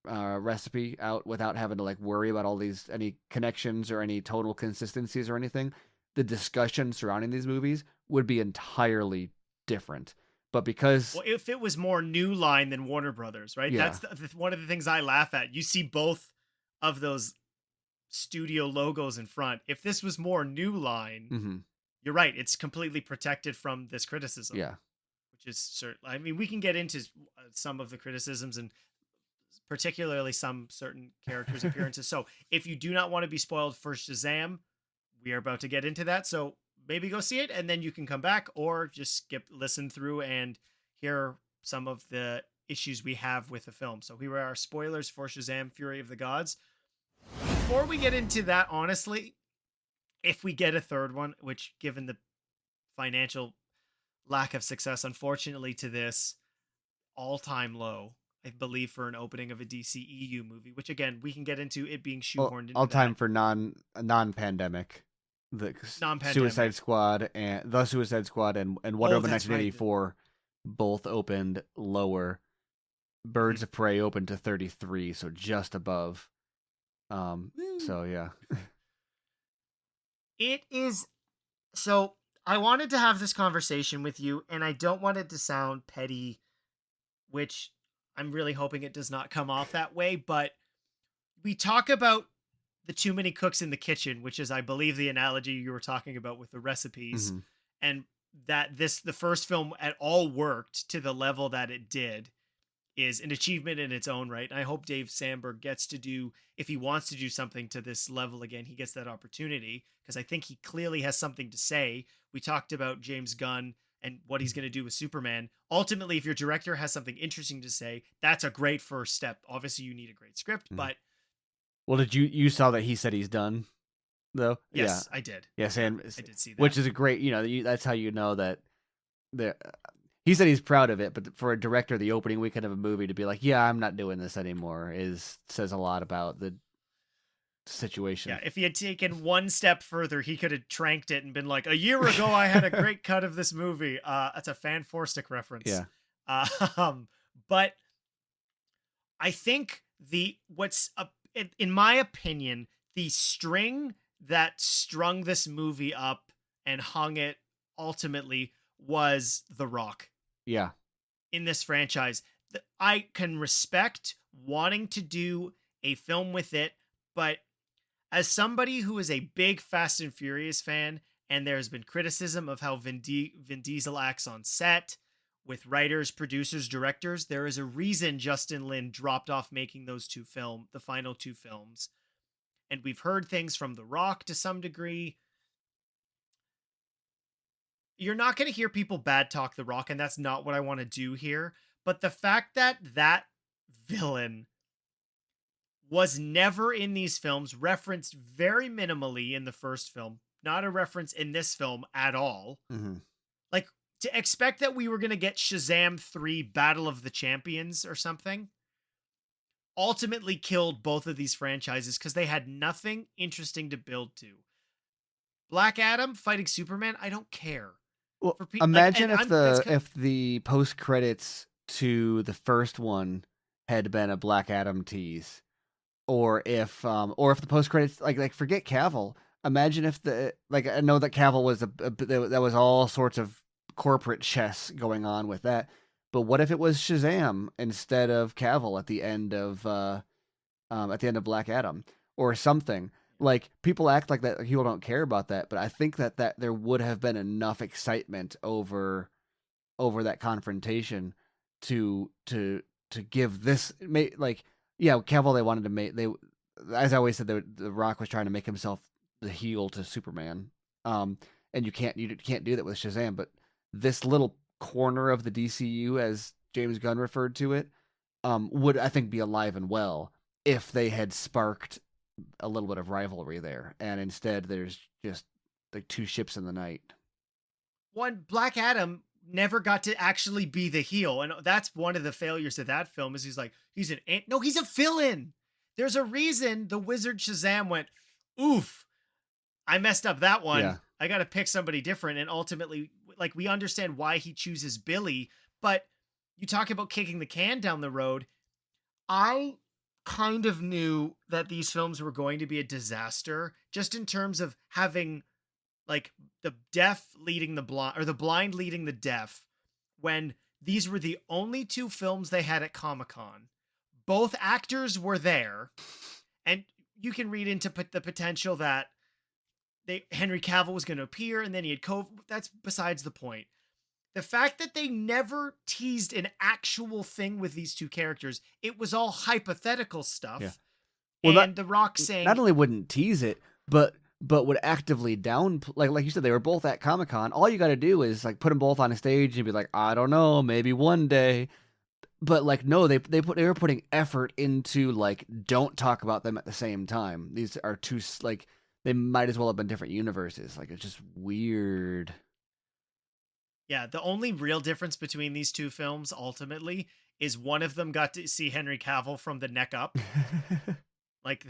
recipe out without having to like worry about all these any connections or any total consistencies or anything, the discussion surrounding these movies would be entirely different. But because Well, if it was more New Line than Warner Brothers, right? yeah, That's one of the things I laugh at. You see both of those studio logos in front. If this was more New Line, mm-hmm, you're right. It's completely protected from this criticism, yeah, which is certain. I mean, we can get into some of the criticisms and particularly some certain characters' appearances. So if you do not want to be spoiled for Shazam, we are about to get into that. So maybe go see it and then you can come back or just listen through and hear some of the issues we have with the film. So here are our spoilers for Shazam Fury of the Gods. Before we get into that, honestly, if we get a third one, which given the financial lack of success, unfortunately, to this all-time low, I believe, for an opening of a DCEU movie, which again we can get into it being shoehorned all into time that for non-pandemic, the non-pandemic. Suicide Squad and Wonder Oh, Woman that's right. 1984 both opened lower. Mhm. Birds of Prey opened to 33, so just above. Woo. So yeah. It is so. I wanted to have this conversation with you, and I don't want it to sound petty, which I'm really hoping it does not come off that way. But we talk about the too many cooks in the kitchen, which is, I believe, the analogy you were talking about with the recipes, Hmm. and that the first film at all worked to the level that it did is an achievement in its own right. And I hope Dave Sandberg gets to do, if he wants to do something to this level again, he gets that opportunity, because I think he clearly has something to say. We talked about James Gunn and what he's going to do with Superman. Ultimately, if your director has something interesting to say, that's a great first step. Obviously, you need a great script, but Well, did you saw that he said he's done though? Yeah, yes, I did. yeah, Yeah, Sam, I did see which that. is a great. That's how you know that the. He said he's proud of it, but for a director, the opening weekend of a movie to be like, "Yeah, I'm not doing this anymore," says a lot about the Yeah, situation. if he had taken one step further, he could have tranked it and been like, "A year ago, I had a great cut of this movie." That's a Fan Forstick reference. Yeah, Um, but I think in my opinion, the string that strung this movie up and hung it ultimately was The Rock yeah, in this franchise. I can respect wanting to do a film with it, but as somebody who is a big Fast and Furious fan, and there's been criticism of how Vin Diesel acts on set with writers, producers, directors, there is a reason Justin Lin dropped off making the final two films. And we've heard things from The Rock to some degree. You're not going to hear people bad talk The Rock, and that's not what I want to do here. But the fact that that villain was never in these films, referenced very minimally in the first film, not a reference in this film at all. hmm Like, to expect that we were going to get Shazam 3 Battle of the Champions or something ultimately killed both of these franchises because they had nothing interesting to build to. Black Adam fighting Superman, I don't care. Well, For people like, imagine and if I'm that's the post credits to the first one had been a Black Adam tease, or if the post credits like forget Cavill. Imagine if I know that Cavill was that was all sorts of corporate chess going on with that, but what if it was Shazam instead of Cavill at the end of Black Adam or something? Like people act like that, like people don't care about that, but I think that there would have been enough excitement over that confrontation to give this like yeah, Cavill they wanted to make they as I always said the Rock was trying to make himself the heel to Superman. Um and you can't do that with Shazam, but this little corner of the DCU as James Gunn referred to it would I think be alive and well if they had sparked a little bit of rivalry there, and instead there's just like two ships in the night. one. Black Adam never got to actually be the heel, and that's one of the failures of that film. Is he's a villain. There's a reason the wizard Shazam went, oof, I messed up that one. Yeah. I got to pick somebody different. And ultimately, like, we understand why he chooses Billy, but you talk about kicking the can down the road. I kind of knew that these films were going to be a disaster, just in terms of having, like, the deaf leading the blind, or the blind leading the deaf, when these were the only two films they had at Comic-Con. Both actors were there, and you can read into the potential that Henry Cavill was going to appear, and then he had COVID. That's besides the point. The fact that they never teased an actual thing with these two characters, it was all hypothetical Yeah. stuff. Well, And The Rock not saying, only wouldn't tease it, but would actively down like you said they were both at Comic Con. All you got to do is like put them both on a stage and be like, I don't know, maybe one day. But like no, they were putting effort into like don't talk about them at the same time. These are two like they might as well have been different universes. Like it's just weird. yeah, the only real difference between these two films ultimately is one of them got to see Henry Cavill from the neck up. Like,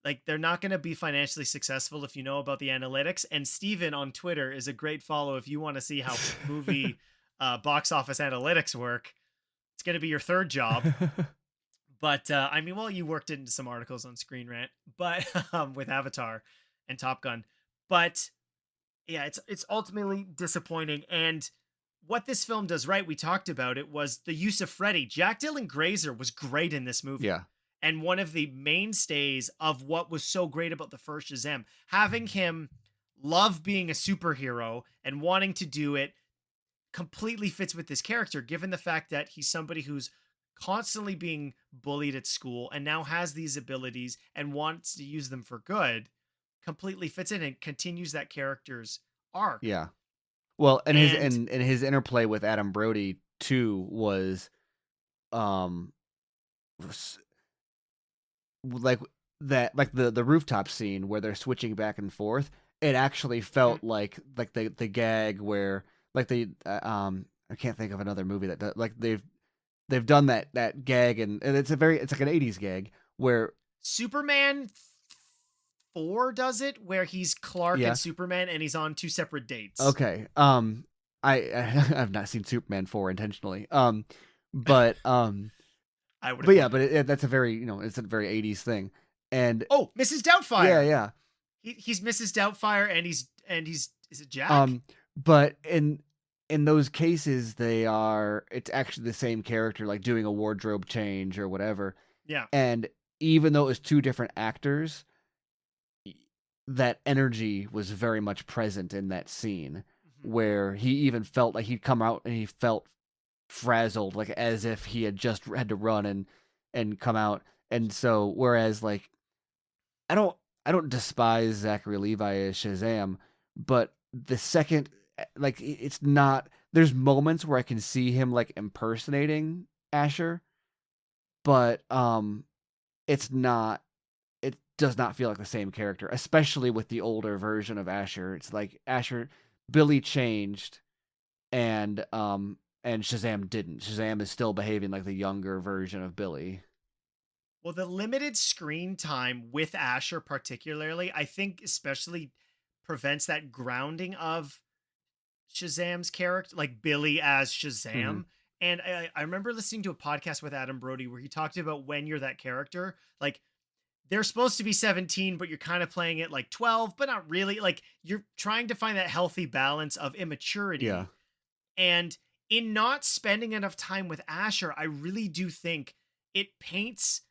like they're not going to be financially successful if you know about the analytics. And Steven on Twitter is a great follow if you want to see how movie box office analytics work. It's going to be your third job. But I mean, well, you worked into some articles on Screenrant, but with Avatar and Top Gun. But yeah, it's ultimately disappointing. And what this film does right, we talked about it, was the use of Freddy. Jack Dylan Grazer was great in this movie. Yeah. and one of the mainstays of what was so great about the first Shazam. Having him love being a superhero and wanting to do it completely fits with this character, given the fact that he's somebody who's constantly being bullied at school and now has these abilities and wants to use them for good. Completely fits in and continues that character's arc. Yeah. Well, and And his interplay with Adam Brody too was um like that, like the rooftop scene where they're switching back and forth. It actually felt like the gag where like I can't think of another movie that like they've done that gag, and it's like an 80s gag where Superman 4 does it, where he's Clark Yeah. and Superman and he's on two separate dates. Okay. I've not seen Superman 4 intentionally. But I would. But yeah, but that's a very, it's a very 80s thing. And Mrs. Doubtfire. yeah. He's Mrs. Doubtfire, and he's is it Jack? But in those cases, it's actually the same character, like doing a wardrobe change or whatever. Yeah. And even though it was two different actors, that energy was very much present in that scene, where he even felt like he'd come out and he felt frazzled, like as if he had just had to run and come out. And so, whereas like, I don't despise Zachary Levi as Shazam, but the second, like, it's not, there's moments where I can see him like impersonating Asher, but it does not feel like the same character, especially with the older version of Asher. It's like Billy changed, and Shazam didn't. Shazam is still behaving like the younger version of Billy. Well, the limited screen time with Asher particularly, I think especially prevents that grounding of Shazam's character, like Billy as Shazam. Mm-hmm. And I remember listening to a podcast with Adam Brody where he talked about when you're that character, like they're supposed to be 17, but you're kind of playing it like 12, but not really. Like you're trying to find that healthy balance of immaturity. Yeah. And in not spending enough time with Asher, I really do think it paints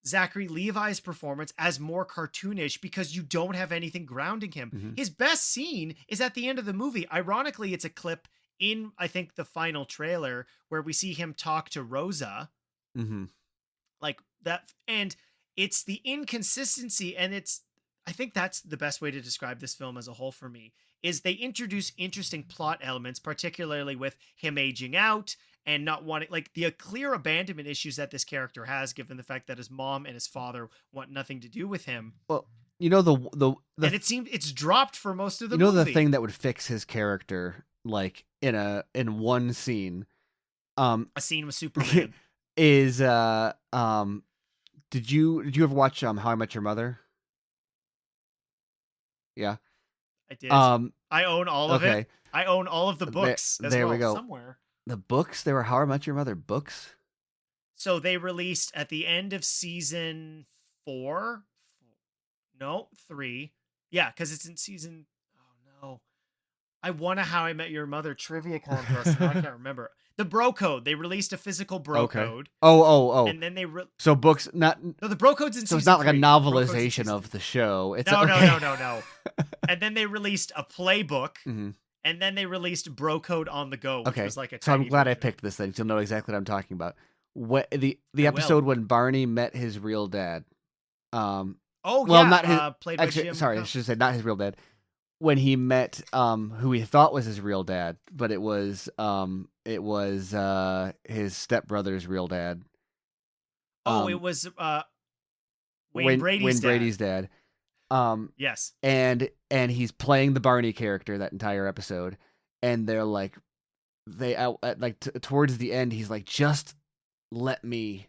Zachary Levi's performance as more cartoonish because you don't have anything grounding him. Mm-hmm. His best scene is at the end of the movie. Ironically, it's a clip in, I think, the final trailer where we see him talk to Rosa. Mm-hmm. Like that. And it's the inconsistency, and I think that's the best way to describe this film as a whole for me, is they introduce interesting plot elements, particularly with him aging out and not wanting, like the clear abandonment issues that this character has, given the fact that his mom and his father want nothing to do with him. Well, and it seemed it's dropped for most of the movie. The thing that would fix his character, like in one scene, a scene with Superman, is did you ever watch How I Met Your Mother? Yeah. I did. I own all of it. I own all of the books there we go. Somewhere. The books? They were How I Met Your Mother books? So they released at the end of season 4. No, 3. Yeah, because it's in season... Oh, no. I won a How I Met Your Mother trivia contest, and I can't remember. The Bro Code. They released a physical Bro Code. Oh. And then they... So books... No, the Bro Code's in season 3. So it's not like a novelization of the show. It's No. And then they released a playbook. Mm-hmm. And then they released Bro Code on the Go, which was like a So I'm glad version. I picked this thing. You'll know exactly what I'm talking about. What the episode when Barney met his real dad. Not his. Played by Jim. Sorry, I should say not his real dad. When he met who he thought was his real dad, but it was his stepbrother's real dad. It was Wayne Brady's dad. Yes. And he's playing the Barney character that entire episode, and they're like, towards the end, he's like, just let me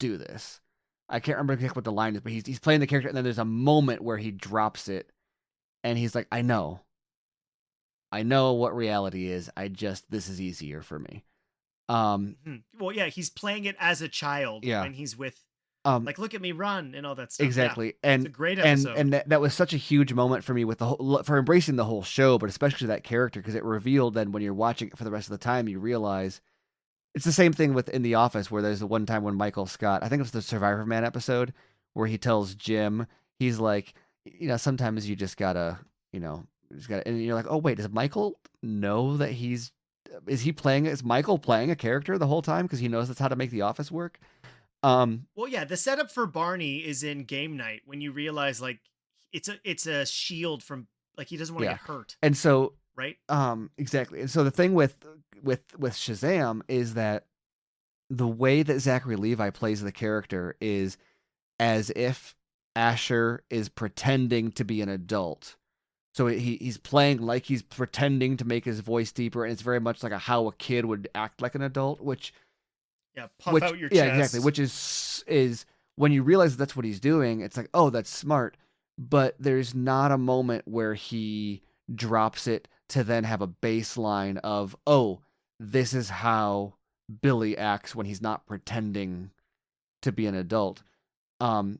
do this. I can't remember exactly what the line is, but he's playing the character, and then there's a moment where he drops it, and he's like, I know what reality is. This is easier for me. Well, yeah, he's playing it as a child when he's with, like, look at me run and all that stuff. Exactly. Yeah, and it's a great episode. And that was such a huge moment for me with for embracing the whole show, but especially that character, because it revealed then when you're watching it for the rest of the time, you realize It's the same thing with in The Office, where there's the one time when Michael Scott, I think it was the Survivor Man episode, where he tells Jim, he's like, sometimes you just gotta, and you're like, oh wait, does Michael know that is Michael playing a character the whole time because he knows that's how to make The Office work? Well, yeah, the setup for Barney is in Game Night when you realize like it's a shield from like he doesn't want to Yeah, get hurt, and so right? exactly, and so the thing with Shazam is that the way that Zachary Levi plays the character is as if Asher is pretending to be an adult. So he's playing like he's pretending to make his voice deeper, and it's very much like how a kid would act like an adult, Yeah, puff out your yeah, exactly, chest. which is when you realize that's what he's doing, it's like, oh, that's smart, but there's not a moment where he drops it to then have a baseline of, oh, this is how Billy acts when he's not pretending to be an adult. Um,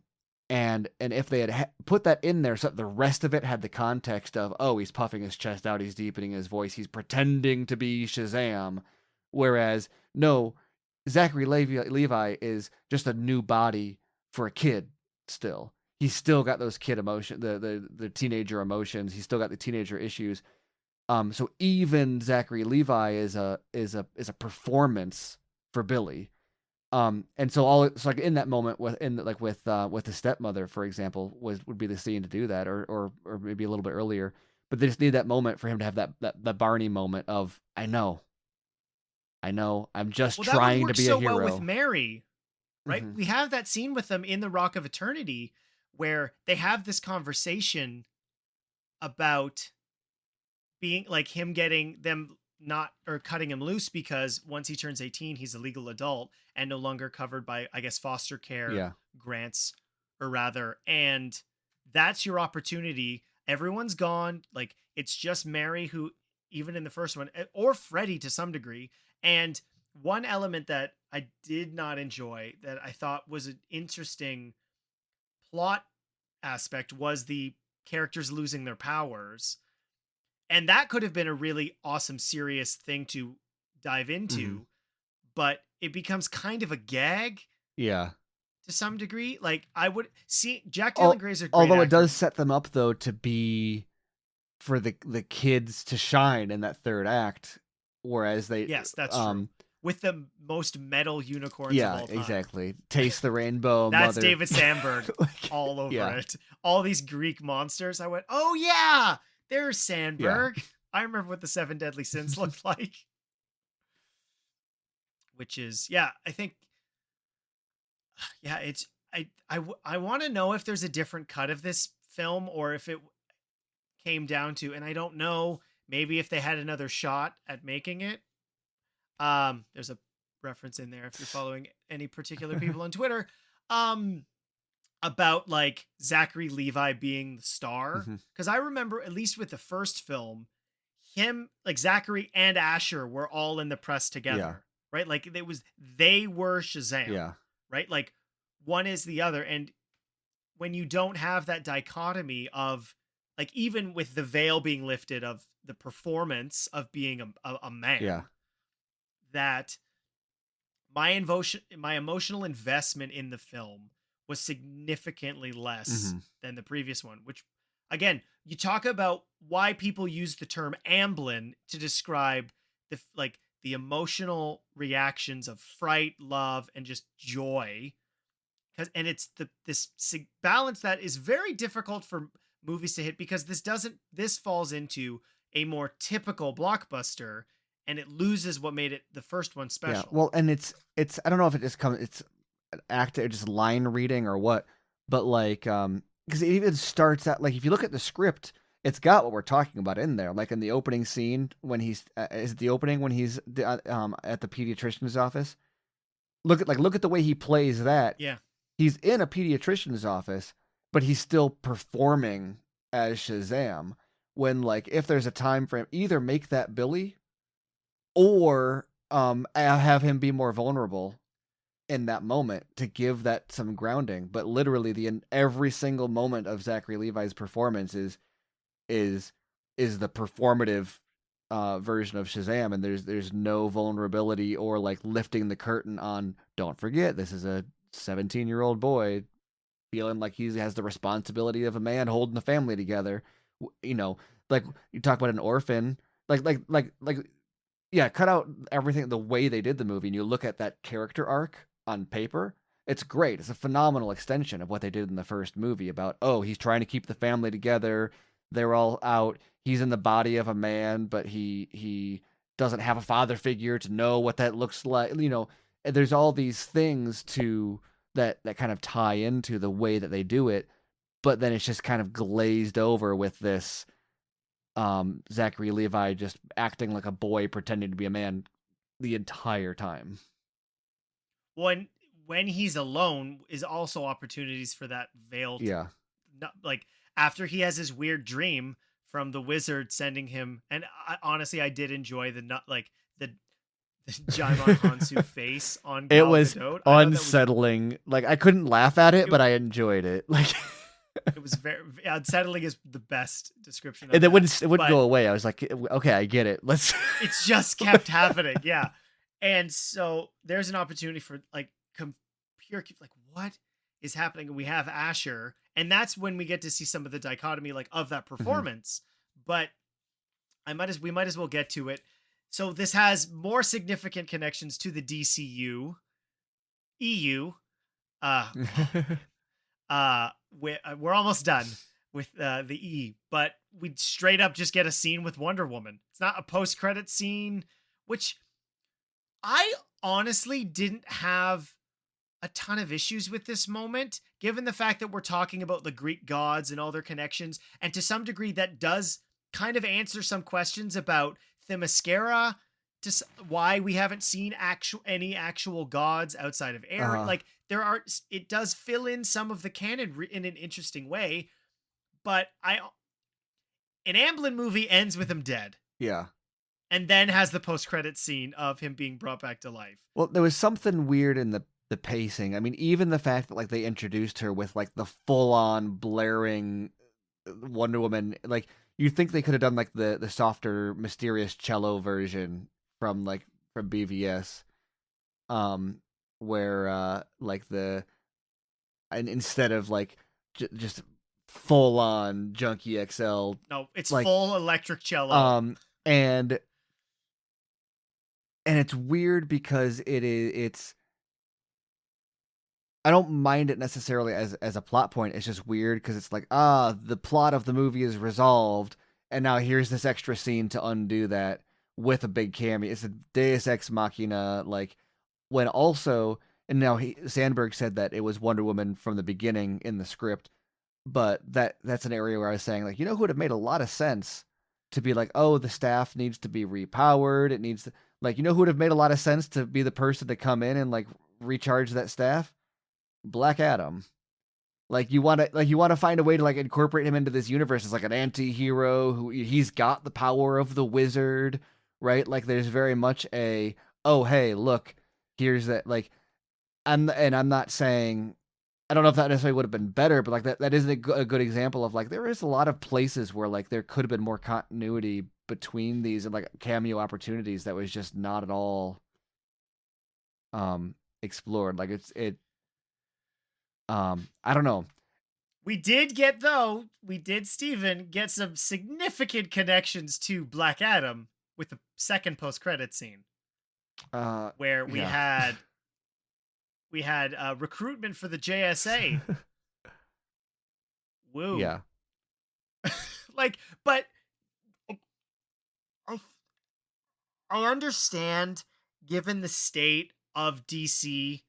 and if they had put that in there, so the rest of it had the context of, oh, he's puffing his chest out, he's deepening his voice, he's pretending to be Shazam, whereas no, Zachary Levi is just a new body for a kid. Still, he's still got those kid emotion, the teenager emotions. He's still got the teenager issues. So even Zachary Levi is a performance for Billy. And so like in that moment with the stepmother, for example, would be the scene to do that, or maybe a little bit earlier. But they just need that moment for him to have that Barney moment of, I know, I'm just Well, that would trying to work be a so well with hero. Mary, right? Mm-hmm. We have that scene with them in the Rock of Eternity where they have this conversation about being like him getting them not or cutting him loose because once he turns 18 he's a legal adult and no longer covered by I guess foster care Yeah. grants or rather, and that's your opportunity. Everyone's gone, like it's just Mary who even in the first one or Freddy to some degree. And one element that I did not enjoy that I thought was an interesting plot aspect was the characters losing their powers, and that could have been a really awesome serious thing to dive Mm-hmm. into, but it becomes kind of a gag Yeah. to some degree. Like I would see Jack Dylan Gray's a great Although it actor. does set them up though to be for the kids to shine in that third act, whereas they Yes, that's true. With the most metal unicorns of yeah, all time. exactly, taste the rainbow, That's mother. David Sandberg Like, all over yeah, it. All these Greek monsters. I went, oh yeah, there's yeah. Sandberg. I remember what the Seven Deadly Sins looked like. Which is, yeah, I think, yeah, it's, I want to know if there's a different cut of this film or if it came down to, and I don't know, maybe if they had another shot at making it. There's a reference in there if you're following any particular people on Twitter. Um, about like Zachary Levi being the star. Mm-hmm. Because I remember, at least with the first film, him, like Zachary and Asher were all in the press Yeah, together, right? Like they were Shazam, yeah, right? Like one is the other. And when you don't have that dichotomy of like, even with the veil being lifted of the performance of being a yeah. man, that my emotional investment in the film was significantly less Mm-hmm. than the previous one, which again, you talk about why people use the term amblin to describe the emotional reactions of fright, love, and just joy. And it's this balance that is very difficult for movies to hit because this falls into a more typical blockbuster and it loses what made it the first one Yeah. special. Well, and it's I don't know if it just comes it's an act or just line reading or what, but like because it even starts out like if you look at the script, it's got what we're talking about in there. Like in the opening scene when he's is it the opening when he's at the pediatrician's office. Look at the way he plays that. Yeah. He's in a pediatrician's office, but he's still performing as Shazam. When like if there's a time frame, either make that Billy or have him be more vulnerable in that moment to give that some grounding. But literally, the in every single moment of Zachary Levi's performance is is the performative version of Shazam, and there's no vulnerability or like lifting the curtain on. Don't forget, this is a 17-year-old boy feeling like he has the responsibility of a man holding a family together. You know, like you talk about an orphan, like yeah, cut out everything the way they did the movie, and you look at that character arc on paper. It's great. It's a phenomenal extension of what they did in the first movie about, oh, he's trying to keep the family together. They're all out. He's in the body of a man, but he doesn't have a father figure to know what that looks like. There's all these things to that kind of tie into the way that they do it, but then it's just kind of glazed over with this Zachary Levi just acting like a boy pretending to be a man the entire time. When he's alone is also opportunities for that veil to, Yeah. like, after he has his weird dream from the wizard sending him, and honestly I did enjoy the Jaimon Hansu face on It Gal was Gadot. I thought that was unsettling. Like I couldn't laugh at it, it, but I enjoyed it. Like it was very unsettling is the best description of and that. it wouldn't go away. I was like, okay, I get it. Let's It's just kept happening. Yeah. And so there's an opportunity for like pure, like, what is happening? And we have Asher, and that's when we get to see some of the dichotomy like of that performance. But we might as well get to it. So this has more significant connections to the DCU, EU. Uh, we're almost done with the E, but we straight up just get a scene with Wonder Woman. It's not a post-credit scene, which I honestly didn't have a ton of issues with this moment, given the fact that we're talking about the Greek gods and all their connections, and to some degree that does kind of answer some questions about Themyscira, to why we haven't seen any actual gods outside of Ares. Like it does fill in some of the canon in an interesting way, but an Amblin movie ends with him dead. Yeah. And then has the post-credit scene of him being brought back to life. Well, there was something weird in the pacing. I mean, even the fact that like they introduced her with like the full-on blaring Wonder Woman, like you think they could have done like the softer, mysterious cello version from BVS, where like and instead of like just full-on Junkie XL. No, it's like, full electric cello. And it's weird because it's I don't mind it necessarily as a plot point. It's just weird because it's like, the plot of the movie is resolved, and now here's this extra scene to undo that with a big cameo. It's a Deus Ex Machina, like when also, and now Sandberg said that it was Wonder Woman from the beginning in the script, but that's an area where I was saying like, who would have made a lot of sense to be like, oh, the staff needs to be repowered. It needs to, like, who would have made a lot of sense to be the person to come in and like recharge that staff? Black Adam. Like you want to find a way to like incorporate him into this universe as like an anti-hero who he's got the power of the wizard, right? Like there's very much a, oh hey, look, here's that, like I'm not saying, I don't know if that necessarily would have been better, but like that is a good example of like there is a lot of places where like there could have been more continuity between these and like cameo opportunities that was just not at all explored. Like I don't know. We did, Steven, get some significant connections to Black Adam with the second post-credit scene. Where we had recruitment for the JSA. Woo. Yeah. But I understand, given the state of DC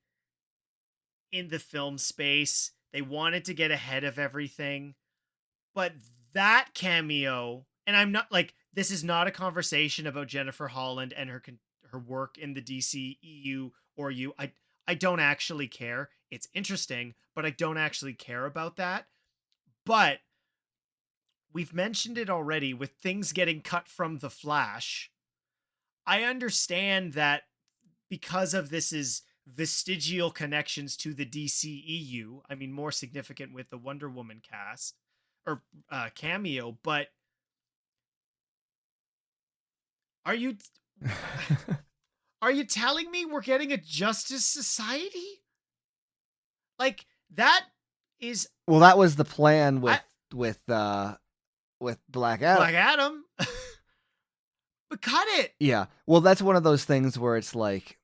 in the film space, they wanted to get ahead of everything. But that cameo, and I'm not like, this is not a conversation about Jennifer Holland and her work in the DCEU or you. I don't actually care. It's interesting, but I don't actually care about that. But we've mentioned it already with things getting cut from The Flash. I understand that because of this is vestigial connections to the DCEU. I mean, more significant with the Wonder Woman cast or cameo, but Are you are you telling me we're getting a Justice Society? Like that is Well, that was the plan I with Black Adam. Black Adam. But cut it. Yeah. Well, that's one of those things where it's like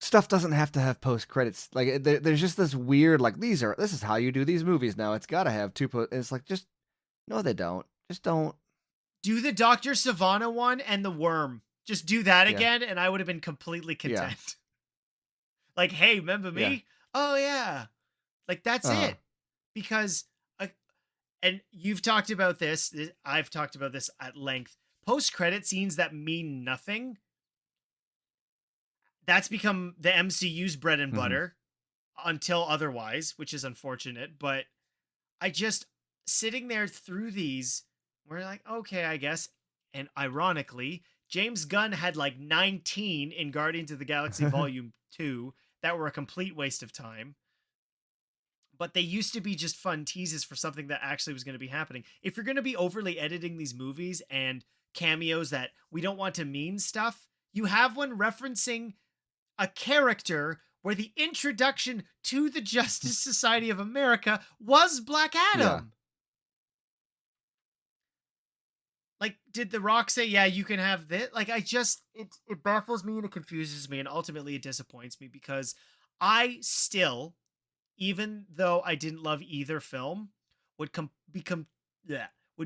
stuff doesn't have to have post credits. Like there's just this weird like this is how you do these movies now. It's got to have two it's like just no they don't. Just don't. Do the Dr. Savannah one and the Worm. Just do that Yeah. again and I would have been completely content. Yeah. Like, hey, remember me? Yeah. Oh yeah. Like that's it. Because and you've talked about this, I've talked about this at length. Post-credit scenes that mean nothing, that's become the MCU's bread and butter until otherwise, which is unfortunate. But I just, sitting there through these, we're like, okay, I guess. And ironically, James Gunn had like 19 in Guardians of the Galaxy Volume 2 that were a complete waste of time. But they used to be just fun teases for something that actually was going to be happening. If you're going to be overly editing these movies and cameos that we don't want to mean stuff, you have one referencing a character where the introduction to the Justice Society of America was Black Adam. Yeah. Like, did The Rock say, yeah, you can have this? Like, it baffles me and it confuses me and ultimately it disappoints me because I still, even though I didn't love either film, would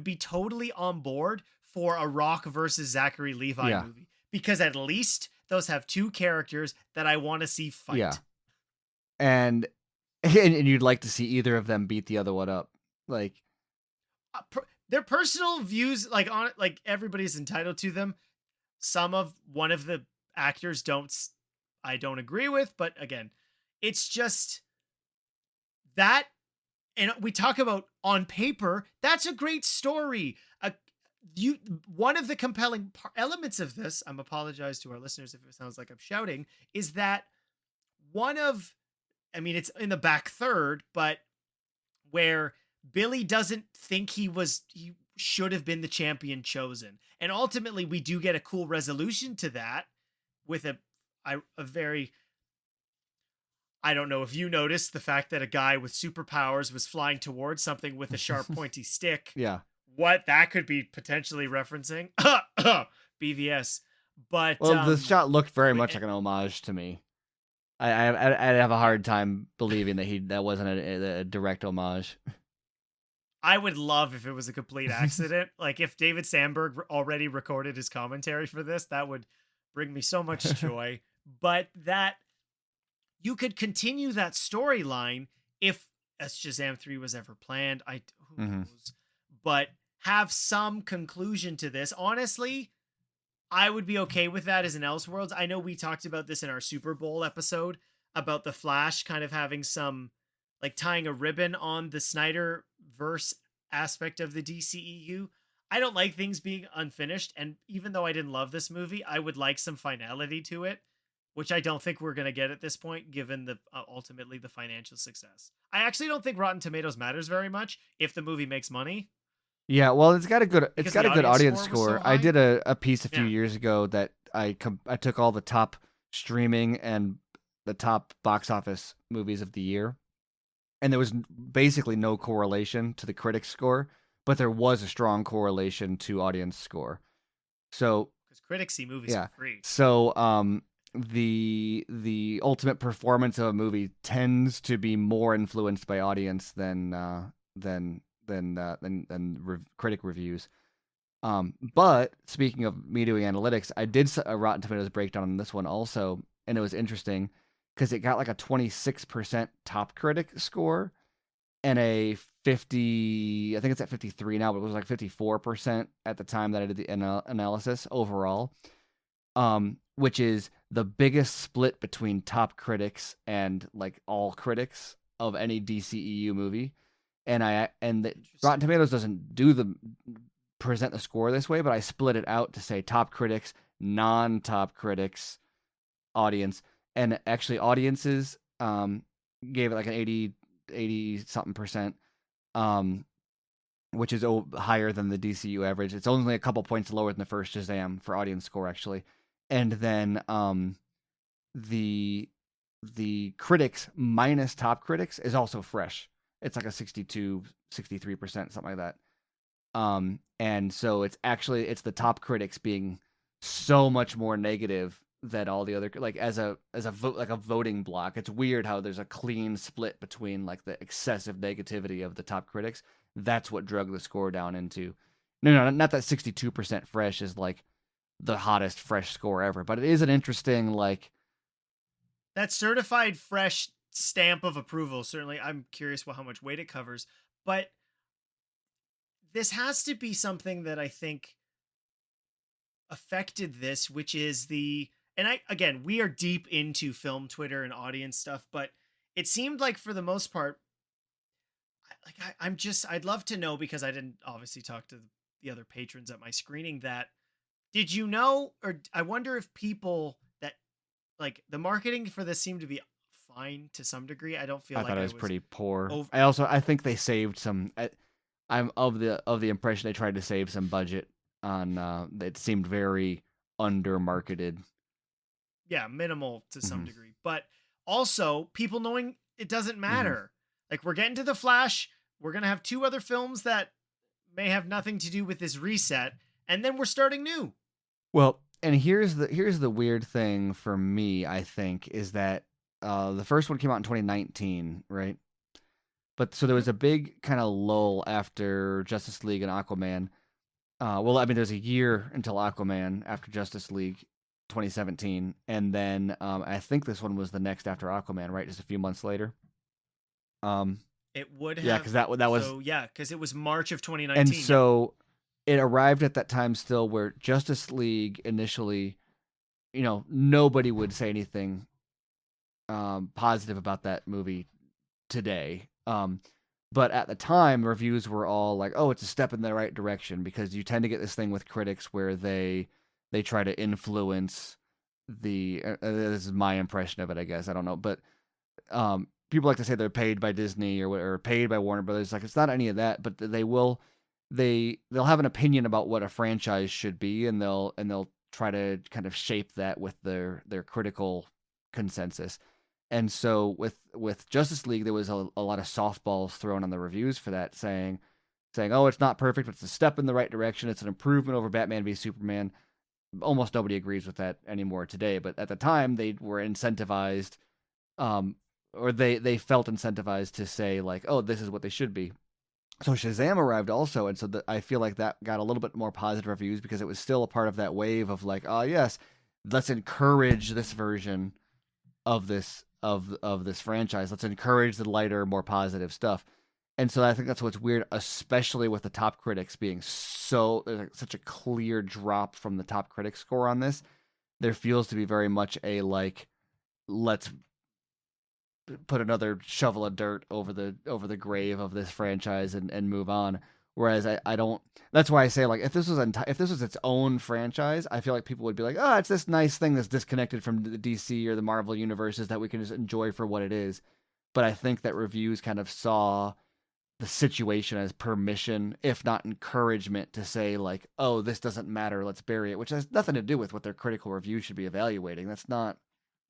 be totally on board for a Rock versus Zachary Levi movie because at least those have two characters that I want to see fight. Yeah, and you'd like to see either of them beat the other one up, like their personal views, like on like everybody's entitled to them. One of the actors I don't agree with, but again, it's just that, and we talk about on paper, that's a great story. One of the compelling elements of this, I'm apologize to our listeners if it sounds like I'm shouting, is that it's in the back third, but where Billy doesn't think he should have been the champion chosen. And ultimately we do get a cool resolution to that with a very, I don't know if you noticed the fact that a guy with superpowers was flying towards something with a sharp pointy stick. Yeah. What that could be potentially referencing. BVS. But the shot looked very much like an homage to me. I'd have a hard time believing that wasn't a direct homage. I would love if it was a complete accident. Like if David Sandberg already recorded his commentary for this, that would bring me so much joy. But that you could continue that storyline if Shazam 3 was ever planned. Who knows? But have some conclusion to this. Honestly, I would be okay with that as an Elseworlds. I know we talked about this in our Super Bowl episode about the Flash kind of having some, like tying a ribbon on the Snyderverse aspect of the DCEU. I don't like things being unfinished. And even though I didn't love this movie, I would like some finality to it, which I don't think we're going to get at this point, given the ultimately the financial success. I actually don't think Rotten Tomatoes matters very much if the movie makes money. Yeah, well, it's got a good audience score. So I did a piece a few years ago that I took all the top streaming and the top box office movies of the year, and there was basically no correlation to the critics score, but there was a strong correlation to audience score. So because critics see movies for free. So the ultimate performance of a movie tends to be more influenced by audience than critic reviews. But speaking of me doing analytics, I did a Rotten Tomatoes breakdown on this one also, and it was interesting because it got like a 26% top critic score and a 50, I think it's at 53 now, but it was like 54% at the time that I did the analysis overall, which is the biggest split between top critics and like all critics of any DCEU movie. And Rotten Tomatoes doesn't present the score this way, but I split it out to say top critics, non-top critics, audience, and actually audiences gave it like an 80 something percent. which is higher than the DCU average. It's only a couple points lower than the first Shazam for audience score, actually. And then the critics minus top critics is also fresh. It's like a 62, 63%, something like that. And so it's the top critics being so much more negative than all the other, like as a vote, like a voting block. It's weird how there's a clean split between like the excessive negativity of the top critics. That's what drug the score down into. No, not that 62% fresh is like the hottest fresh score ever, but it is an interesting like that certified fresh stamp of approval. Certainly, I'm curious how much weight it covers, but this has to be something that I think affected this, which is again, we are deep into film Twitter and audience stuff, but it seemed like for the most part, I'd love to know, because I didn't obviously talk to the other patrons at my screening, that did you know, or I wonder if people that like the marketing for this seemed to be fine to some degree. I don't feel I like thought it I was was pretty poor. over. I think they saved some. I'm of the impression they tried to save some budget on. It seemed very under marketed. Yeah, minimal to some Mm-hmm. degree, but also people knowing it doesn't Mm-hmm. matter. Like, we're getting to the Flash. We're gonna have two other films that may have nothing to do with this reset, and then we're starting new. Well, and here's the weird thing for me. I think is that the first one came out in 2019, right? But so there Mm-hmm. was a big kind of lull after Justice League and Aquaman. Well, I mean, there's a year until Aquaman after Justice League 2017, and then I think this one was the next after Aquaman, right? Just a few months later. Um, It would yeah, have. because that was, So yeah, because it was March of and 2019. Yep. so it arrived at that time still where Justice League initially, nobody would say anything positive about that movie today. But at the time, reviews were all like, "Oh, it's a step in the right direction," because you tend to get this thing with critics where they try to influence the. This is my impression of it, I guess. I don't know, but people like to say they're paid by Disney or paid by Warner Brothers. Like, it's not any of that, but they'll have an opinion about what a franchise should be, and they'll try to kind of shape that with their critical consensus. And so with Justice League, there was a lot of softballs thrown on the reviews for that, saying, "Oh, it's not perfect, but it's a step in the right direction. It's an improvement over Batman v Superman." Almost nobody agrees with that anymore today, but at the time they were incentivized, or they felt incentivized to say like, "Oh, this is what they should be." So Shazam arrived also, and so I feel like that got a little bit more positive reviews because it was still a part of that wave of like, "Oh yes, let's encourage this version of this franchise. Let's encourage the lighter, more positive stuff." And so I think that's what's weird, especially with the top critics being there's like such a clear drop from the top critic score on this. There feels to be very much a like, let's put another shovel of dirt over the grave of this franchise and move on. Whereas I don't. That's why I say like if this was its own franchise, I feel like people would be like, oh, it's this nice thing that's disconnected from the DC or the Marvel universes that we can just enjoy for what it is. But I think that reviews kind of saw the situation as permission, if not encouragement, to say like, oh, this doesn't matter, let's bury it, which has nothing to do with what their critical review should be evaluating. That's not.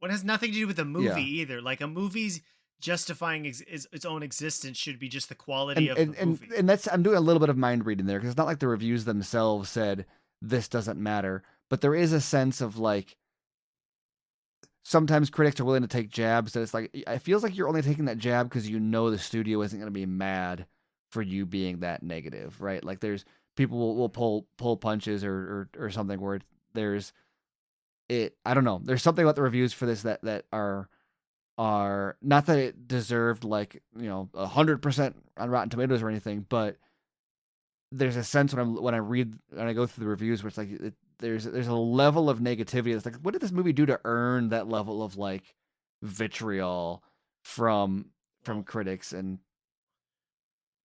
What has nothing to do with the movie Yeah. either. Like, a movie's justifying its own existence should be just the quality and of and the and, movie. and that's I'm doing a little bit of mind reading there because it's not like the reviews themselves said this doesn't matter, but there is a sense of like sometimes critics are willing to take jabs that it's like it feels like you're only taking that jab because you know the studio isn't going to be mad for you being that negative, right? Like there's people will pull punches or something where there's it. I don't know. There's something about the reviews for this that are not that it deserved like 100% on Rotten Tomatoes or anything, but there's a sense when I go through the reviews where it's like there's a level of negativity that's like, what did this movie do to earn that level of like vitriol from Well, critics? And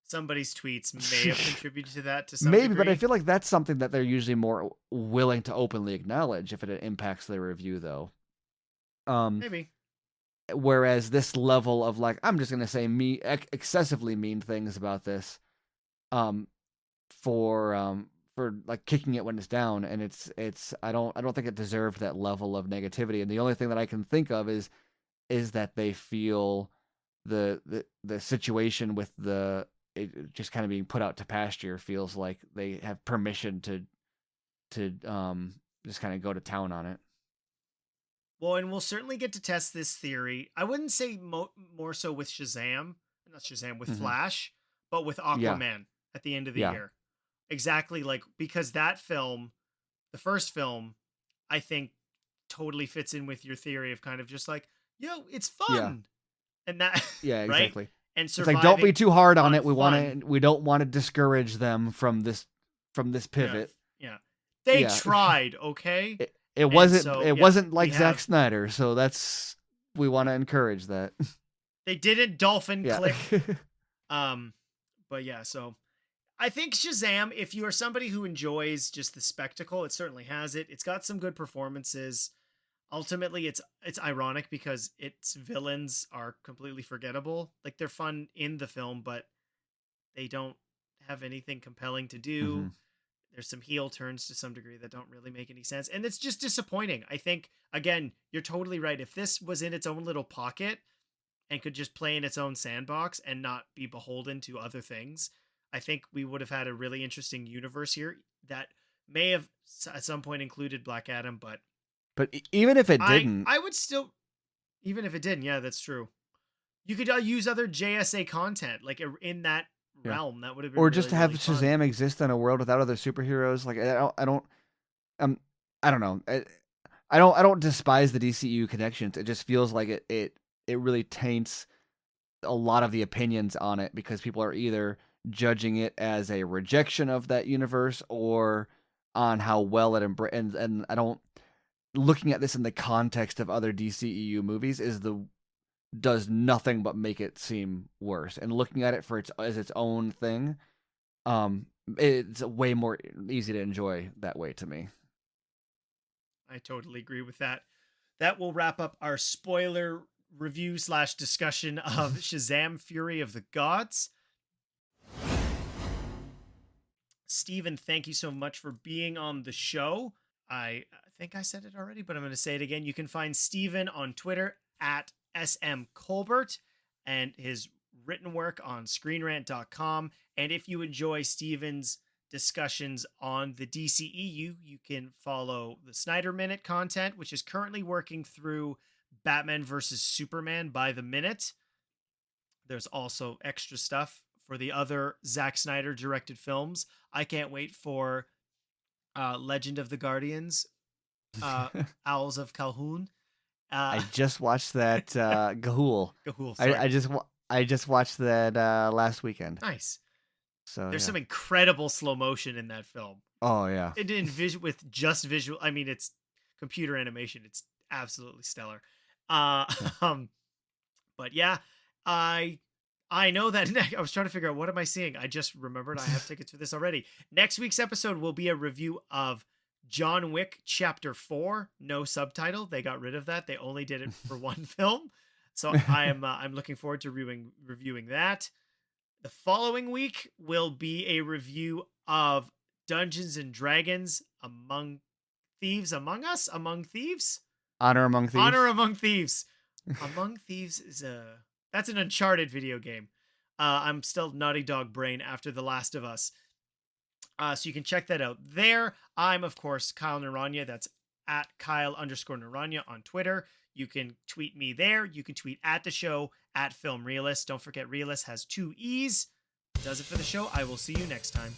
somebody's tweets may have contributed to that to some maybe, but I degree. feel like that's something that they're usually more willing to openly acknowledge if it impacts their review, though. Maybe. Whereas this level of like, I'm just gonna say excessively mean things about this, for like kicking it when it's down, and it's I don't think it deserved that level of negativity. And the only thing that I can think of is that they feel the situation with it just kind of being put out to pasture feels like they have permission to just kind of go to town on it. Well, and we'll certainly get to test this theory. I wouldn't say more so with not Shazam, with Hmm. Flash, but with Yeah, Aquaman at the end of the yeah, year. Exactly, like because that film, the first film, I think totally fits in with your theory of kind of just like, yo, it's yeah, fun. And that yeah, right? exactly. And It's like, don't be surviving too hard on on it. fun. We don't want to discourage them from this Yeah. pivot. Yeah. They Yeah. tried, okay? It And wasn't so, it yeah, wasn't we like Zack have Snyder, so we want to encourage that. they didn't dolphin Yeah. click. Um but yeah, so I think Shazam, if you are somebody who enjoys just the spectacle, it certainly has it. It's got some good performances. Ultimately, it's ironic because its villains are completely forgettable. Like they're fun in the film, but they don't have anything compelling to do. Hmm. There's some heel turns to some degree that don't really make any sense. And it's just disappointing. I think, again, you're totally right. If this was in its own little pocket and could just play in its own sandbox and not be beholden to other things, I think we would have had a really interesting universe here that may have at some point included Black Adam, but But even if it I didn't, I would still, even if it didn't, yeah, that's true. You could use other JSA content like in that yeah, realm. That would have been or just really have really fun. Shazam exist in a world without other superheroes, like um I don't know. I don't despise the DCEU connections. It just feels like it really taints a lot of the opinions on it because people are either judging it as a rejection of that universe or on how well it and I don't looking at this in the context of other DCEU movies does nothing but make it seem worse. And looking at it for its own thing, it's way more easy to enjoy that way to me. I totally agree with that. That will wrap up our spoiler review slash discussion of Shazam Fury of the Gods. Stephen, thank you so much for being on the show. I think I said it already, but I'm going to say it again. You can find Stephen on Twitter at SM Colbert and his written work on screenrant.com. And if you enjoy Stephen's discussions on the DCEU, you can follow the Snyder Minute content, which is currently working through Batman versus Superman by the minute. There's also extra stuff for the other Zack Snyder directed films. I can't wait for Legend of the Guardians, uh, Owls of Calhoun. I Uh, just watched that Gahul. Gahul, sorry. I just watched that last weekend. Nice. So There's yeah. some incredible slow motion in that film. Oh yeah. It in with just visual. I mean, it's computer animation. It's absolutely stellar. Uh, Yeah. um, but yeah, I I know that I was trying to figure out what am I seeing. I just remembered I have tickets for this already. Next week's episode will be a review of John Wick Chapter 4, no subtitle. They got rid of that. They only did it for one film. So I'm looking forward to reviewing that. The following week will be a review of Dungeons and Dragons Among Thieves. Honor Among Honor Thieves. Among Thieves. Among Thieves is that's an Uncharted video game. I'm still Naughty Dog brain after The Last of Us. So you can check that out there. I'm, of course, Kyle Naranya. That's at Kyle_Naranya on Twitter. You can tweet me there. You can tweet at the show at Film Realist. Don't forget, Realist has 2 E's. Does it for the show. I will see you next time.